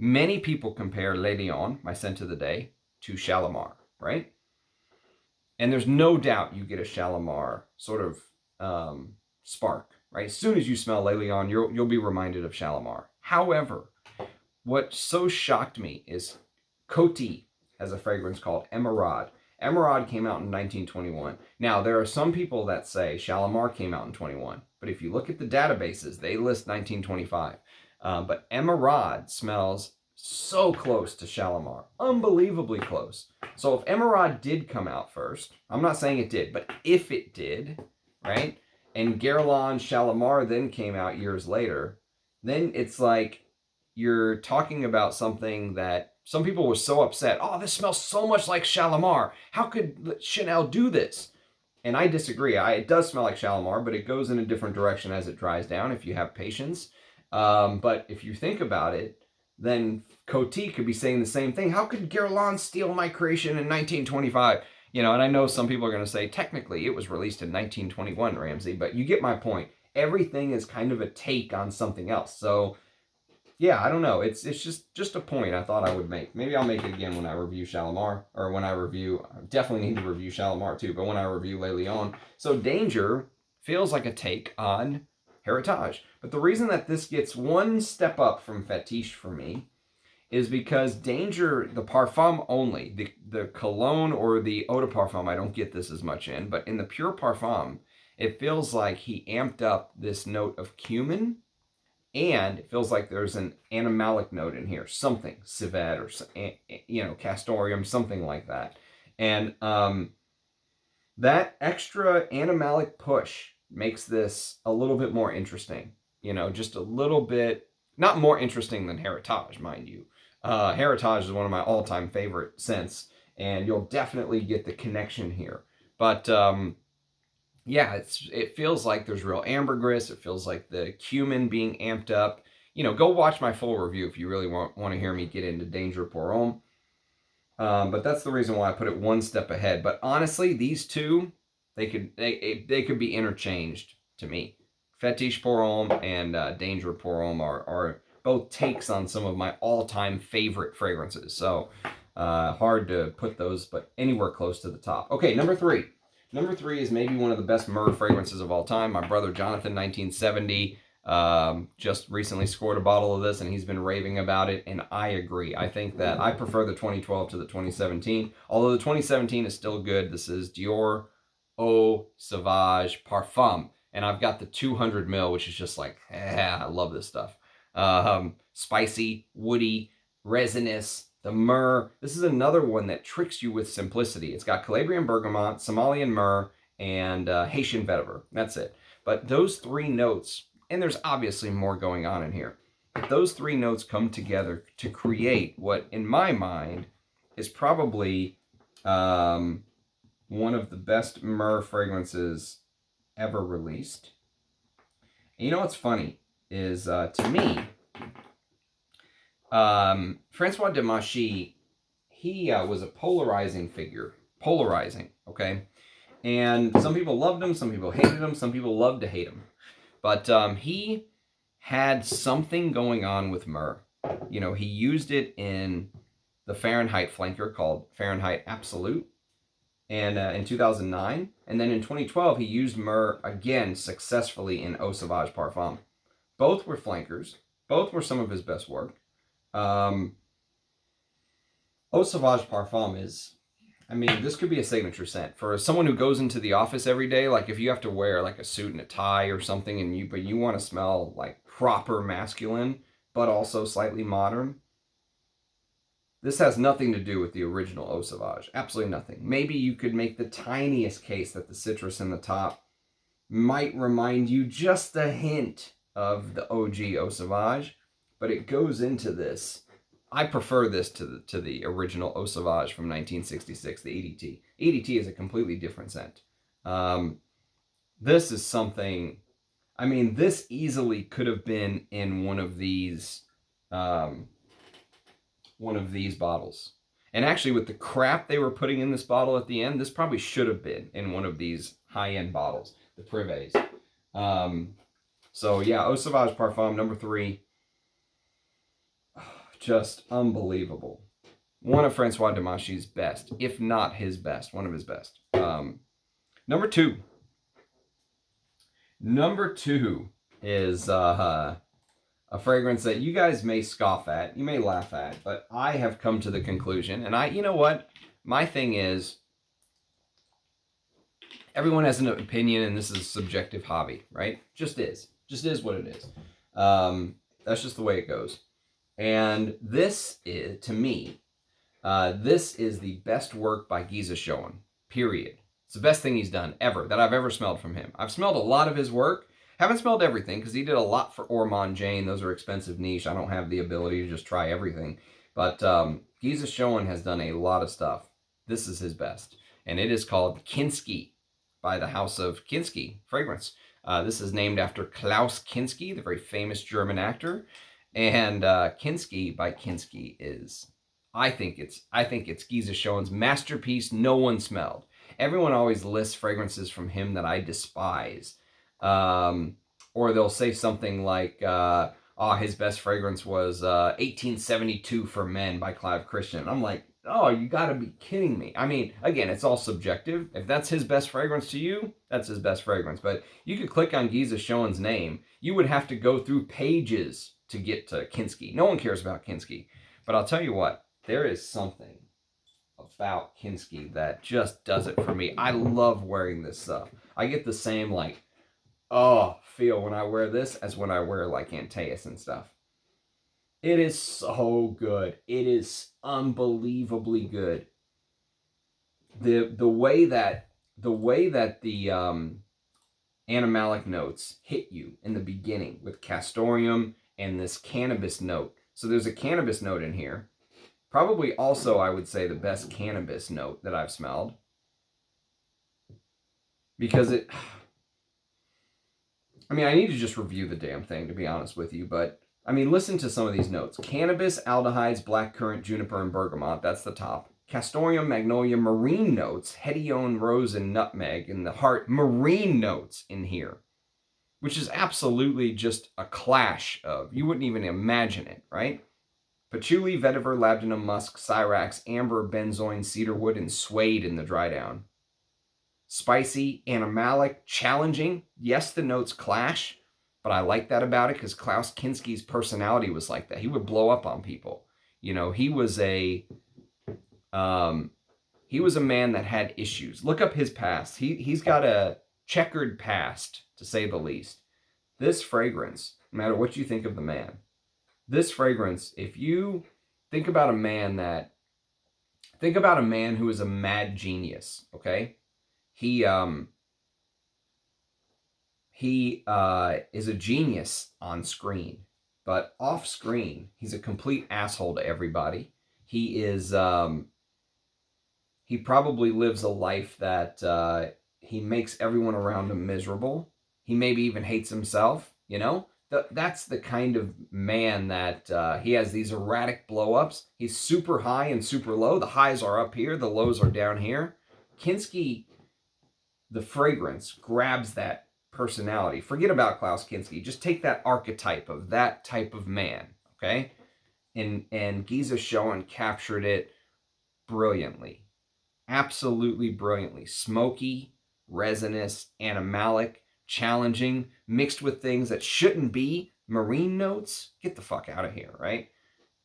Many people compare Le Lion, my scent of the day, to Shalimar, right? And there's no doubt you get a Shalimar sort of spark, right? As soon as you smell Le Lion, you'll be reminded of Shalimar. However, what so shocked me is Coty has a fragrance called Emerald. Emerald came out in 1921. Now, there are some people that say Shalimar came out in 21, but if you look at the databases, they list 1925. But Emerald smells so close to Shalimar, unbelievably close. So if Emerald did come out first, I'm not saying it did, but if it did, right, and Guerlain Shalimar then came out years later, then it's like you're talking about something that some people were so upset. Oh, this smells so much like Shalimar. How could Chanel do this? And I disagree. It does smell like Shalimar, but it goes in a different direction as it dries down if you have patience. But if you think about it, then Coty could be saying the same thing. How could Guerlain steal my creation in 1925? You know, and I know some people are going to say, technically, it was released in 1921, Ramsey, but you get my point. Everything is kind of a take on something else. So, yeah, I don't know. It's just a point I thought I would make. Maybe I'll make it again when I review Shalimar, or when I definitely need to review Shalimar too, but when I review Le Lion. So Danger feels like a take on Heritage. But the reason that this gets one step up from Fetiche for me is because Danger, the Parfum only, the cologne or the eau de parfum, I don't get this as much in, but in the pure Parfum, it feels like he amped up this note of cumin, and it feels like there's an animalic note in here, something, civet or, you know, castoreum, something like that. And that extra animalic push makes this a little bit more interesting, you know, just a little bit, not more interesting than Heritage, mind you. Heritage is one of my all-time favorite scents, and you'll definitely get the connection here. But yeah, it feels like there's real ambergris. It feels like the cumin being amped up. You know, go watch my full review if you really want to hear me get into Danger Pour Homme. But that's the reason why I put it one step ahead. But honestly, these two, they could be interchanged to me. Fetiche Pour Homme and Danger Pour Homme are both takes on some of my all-time favorite fragrances. So hard to put those, but anywhere close to the top. Okay, number three. Number three is maybe one of the best myrrh fragrances of all time. My brother Jonathan, 1970, just recently scored a bottle of this, and he's been raving about it, and I agree. I think that I prefer the 2012 to the 2017, although the 2017 is still good. This is Dior Eau Sauvage Parfum, and I've got the 200 ml, which is just like, I love this stuff. Spicy, woody, resinous. The myrrh, this is another one that tricks you with simplicity. It's got Calabrian bergamot, Somalian myrrh, and Haitian vetiver. That's it. But those three notes, and there's obviously more going on in here, but those three notes come together to create what, in my mind, is probably one of the best myrrh fragrances ever released. And you know what's funny is, to me, Francois de Machy, he was a polarizing figure. Polarizing, okay? And some people loved him, some people hated him, some people loved to hate him. But he had something going on with myrrh. You know, he used it in the Fahrenheit flanker called Fahrenheit Absolute, and in 2009. And then in 2012, he used myrrh again successfully in Eau Sauvage Parfum. Both were flankers. Both were some of his best work. Eau Sauvage Parfum is, I mean, this could be a signature scent for someone who goes into the office every day. Like if you have to wear like a suit and a tie or something, and you want to smell like proper masculine, but also slightly modern. This has nothing to do with the original Eau Sauvage. Absolutely nothing. Maybe you could make the tiniest case that the citrus in the top might remind you just a hint of the OG Eau Sauvage, but it goes into this. I prefer this to the original Eau Sauvage from 1966, the EDT. EDT is a completely different scent. This is something, I mean, this easily could have been in one of these bottles. And actually, with the crap they were putting in this bottle at the end, this probably should have been in one of these high-end bottles, the Privés. So yeah, Eau Sauvage Parfum, number 3. Just unbelievable. One of Francois Demachy's best, if not his best, one of his best. Number two. Number two is a fragrance that you guys may scoff at, you may laugh at, but I have come to the conclusion, and you know what? My thing is, everyone has an opinion, and this is a subjective hobby, right? Just is what it is. That's just the way it goes. And this is, to me, this is the best work by Giza Schoen, period. It's the best thing he's done ever, that I've ever smelled from him. I've smelled a lot of his work. Haven't smelled everything, because he did a lot for Ormond Jane. Those are expensive niche. I don't have the ability to just try everything. But Giza Schoen has done a lot of stuff. This is his best. And it is called Kinski by the House of Kinski fragrance. This is named after Klaus Kinski, the very famous German actor. And Kinski by Kinski is, I think it's Giza Schoen's masterpiece no one smelled. Everyone always lists fragrances from him that I despise. Or they'll say something like, his best fragrance was 1872 for Men by Clive Christian. I'm like, oh, you gotta be kidding me. I mean, again, it's all subjective. If that's his best fragrance to you, that's his best fragrance. But you could click on Giza Schoen's name. You would have to go through pages to get to Kinski. No one cares about Kinski. But I'll tell you what, there is something about Kinski that just does it for me. I love wearing this stuff. I get the same, like, feel when I wear this as when I wear, like, Antaeus and stuff. It is so good. It is unbelievably good. The way that the animalic notes hit you in the beginning with castoreum and this cannabis note. So there's a cannabis note in here. Probably also, I would say, the best cannabis note that I've smelled. Because it... I mean, I need to just review the damn thing, to be honest with you, but, I mean, listen to some of these notes. Cannabis, aldehydes, blackcurrant, juniper, and bergamot, that's the top. Castoreum, magnolia, marine notes, hedione, rose, and nutmeg in the heart. Marine notes in here, which is absolutely just a clash of, you wouldn't even imagine it, right? Patchouli, vetiver, labdanum, musk, syrax, amber, benzoin, cedarwood, and suede in the dry down. Spicy, animalic, challenging. Yes, the notes clash, but I like that about it because Klaus Kinski's personality was like that. He would blow up on people. You know, he was a man that had issues. Look up his past. He's got a checkered past, to say the least. This fragrance, no matter what you think of the man, this fragrance, if you think about a man who is a mad genius, okay? He is a genius on screen, but off screen, he's a complete asshole to everybody. He is, he probably lives a life that he makes everyone around him miserable. He maybe even hates himself, you know? That's the kind of man that he has these erratic blow-ups. He's super high and super low. The highs are up here, the lows are down here. Kinski, the fragrance, grabs that personality. Forget about Klaus Kinski. Just take that archetype of that type of man, okay? And Giza Schoen captured it brilliantly. Absolutely brilliantly. Smoky, resinous, animalic, challenging, mixed with things that shouldn't be. Marine notes? Get the fuck out of here, right?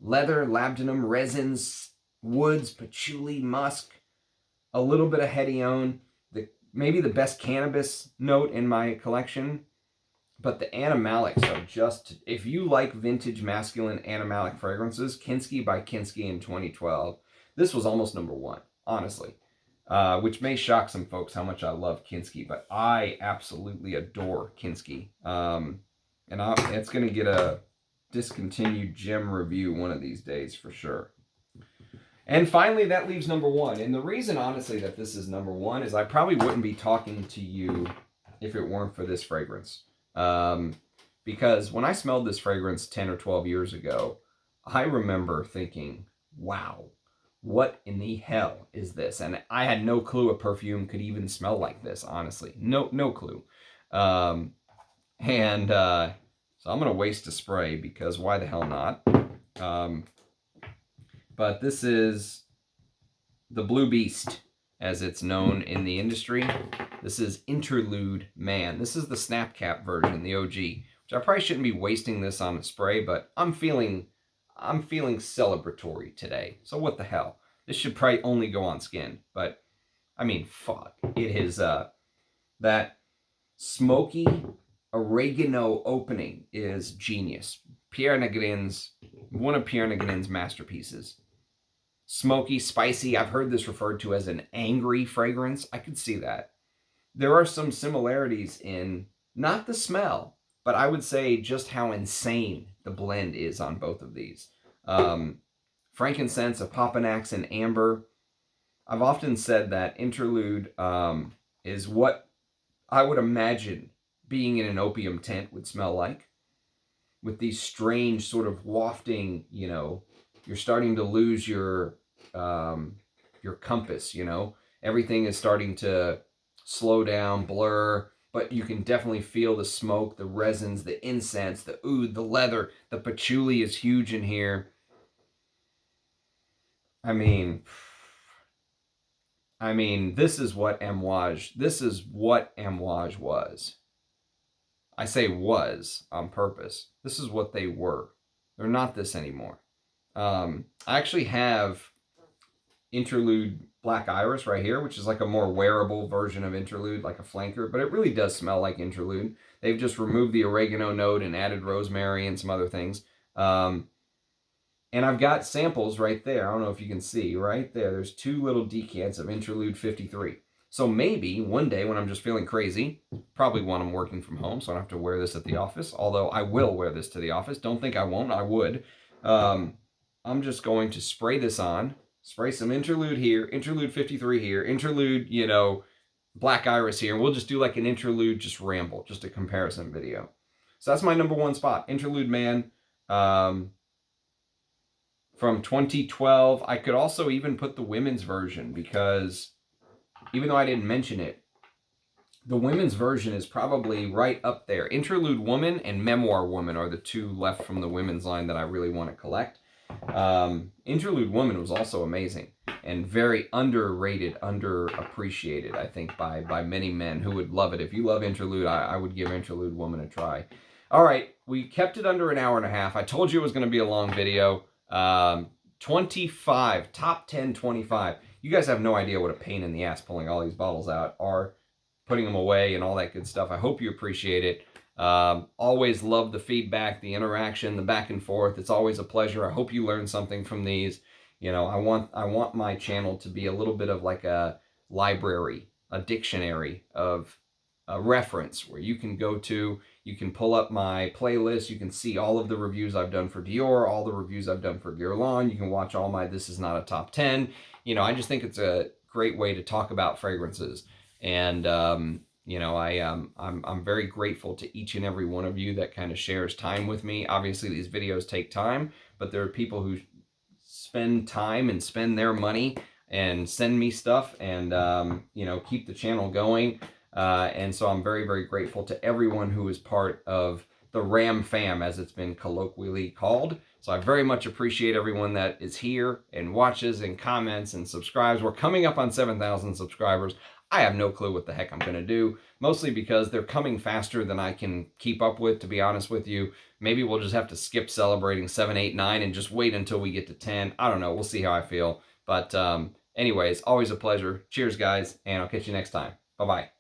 Leather, labdanum, resins, woods, patchouli, musk, a little bit of hedione, maybe the best cannabis note in my collection. But the animalics are just, if you like vintage masculine animalic fragrances, Kinski by Kinski in 2012, this was almost number one, honestly. Which may shock some folks how much I love Kinski, but I absolutely adore Kinski. And it's going to get a discontinued gem review one of these days for sure. And finally, that leaves number one. And the reason, honestly, that this is number one is I probably wouldn't be talking to you if it weren't for this fragrance. Because when I smelled this fragrance 10 or 12 years ago, I remember thinking, wow, what in the hell is this? And I had no clue a perfume could even smell like this, honestly. No clue. So I'm going to waste a spray because why the hell not? but this is the Blue Beast, as it's known in the industry. This is Interlude Man. This is the snap cap version, the OG, which I probably shouldn't be wasting this on a spray, but I'm feeling celebratory today. So what the hell? This should probably only go on skin, but I mean, fuck. It is that smoky oregano opening is genius. One of Pierre Negrin's masterpieces. Smoky, spicy. I've heard this referred to as an angry fragrance. I could see that. There are some similarities in, not the smell, but I would say just how insane the blend is on both of these. Frankincense, Apopanax, and Amber. I've often said that Interlude is what I would imagine being in an opium tent would smell like. With these strange sort of wafting, you know, you're starting to lose your compass, you know. Everything is starting to slow down, blur, but you can definitely feel the smoke, the resins, the incense, the oud, the leather. The patchouli is huge in here. I mean, this is what Memoirs was. I say was on purpose. This is what they were. They're not this anymore. I actually have Interlude Black Iris right here, which is like a more wearable version of Interlude, like a flanker, but it really does smell like Interlude. They've just removed the oregano note and added rosemary and some other things. And I've got samples right there. I don't know if you can see right there. There's 2 little decants of Interlude 53. So maybe one day when I'm just feeling crazy, probably when I'm working from home, so I don't have to wear this at the office, although I will wear this to the office. Don't think I won't, I would. I'm just going to spray this on, spray some Interlude here, Interlude 53 here, Interlude, you know, Black Iris here. We'll just do like an Interlude just ramble, just a comparison video. So that's my number 1 spot, Interlude Man. From 2012. I could also even put the women's version because even though I didn't mention it, the women's version is probably right up there. Interlude Woman and Memoir Woman are the 2 left from the women's line that I really want to collect. Interlude Woman was also amazing and very underrated, underappreciated, I think, by many men who would love it. If you love Interlude, I would give Interlude Woman a try. All right, we kept it under an hour and a half. I told you it was going to be a long video. 25, top 10, 25. You guys have no idea what a pain in the ass pulling all these bottles out are, putting them away and all that good stuff. I hope you appreciate it. Always love the feedback, the interaction, the back and forth. It's always a pleasure. I hope you learned something from these. You know, I want my channel to be a little bit of like a library, a dictionary of a reference where you can go to, you can pull up my playlist, you can see all of the reviews I've done for Dior, all the reviews I've done for Guerlain, you can watch all my This Is Not a Top 10. You know, I just think it's a great way to talk about fragrances. And, you know, I'm very grateful to each and every one of you that kind of shares time with me. Obviously, these videos take time, but there are people who spend time and spend their money and send me stuff and, you know, keep the channel going. And so I'm very, very grateful to everyone who is part of the Ram Fam, as it's been colloquially called. So I very much appreciate everyone that is here and watches and comments and subscribes. We're coming up on 7,000 subscribers. I have no clue what the heck I'm going to do, mostly because they're coming faster than I can keep up with, to be honest with you. Maybe we'll just have to skip celebrating 7, 8, 9 and just wait until we get to 10. I don't know. We'll see how I feel. But anyways, always a pleasure. Cheers, guys, and I'll catch you next time. Bye-bye.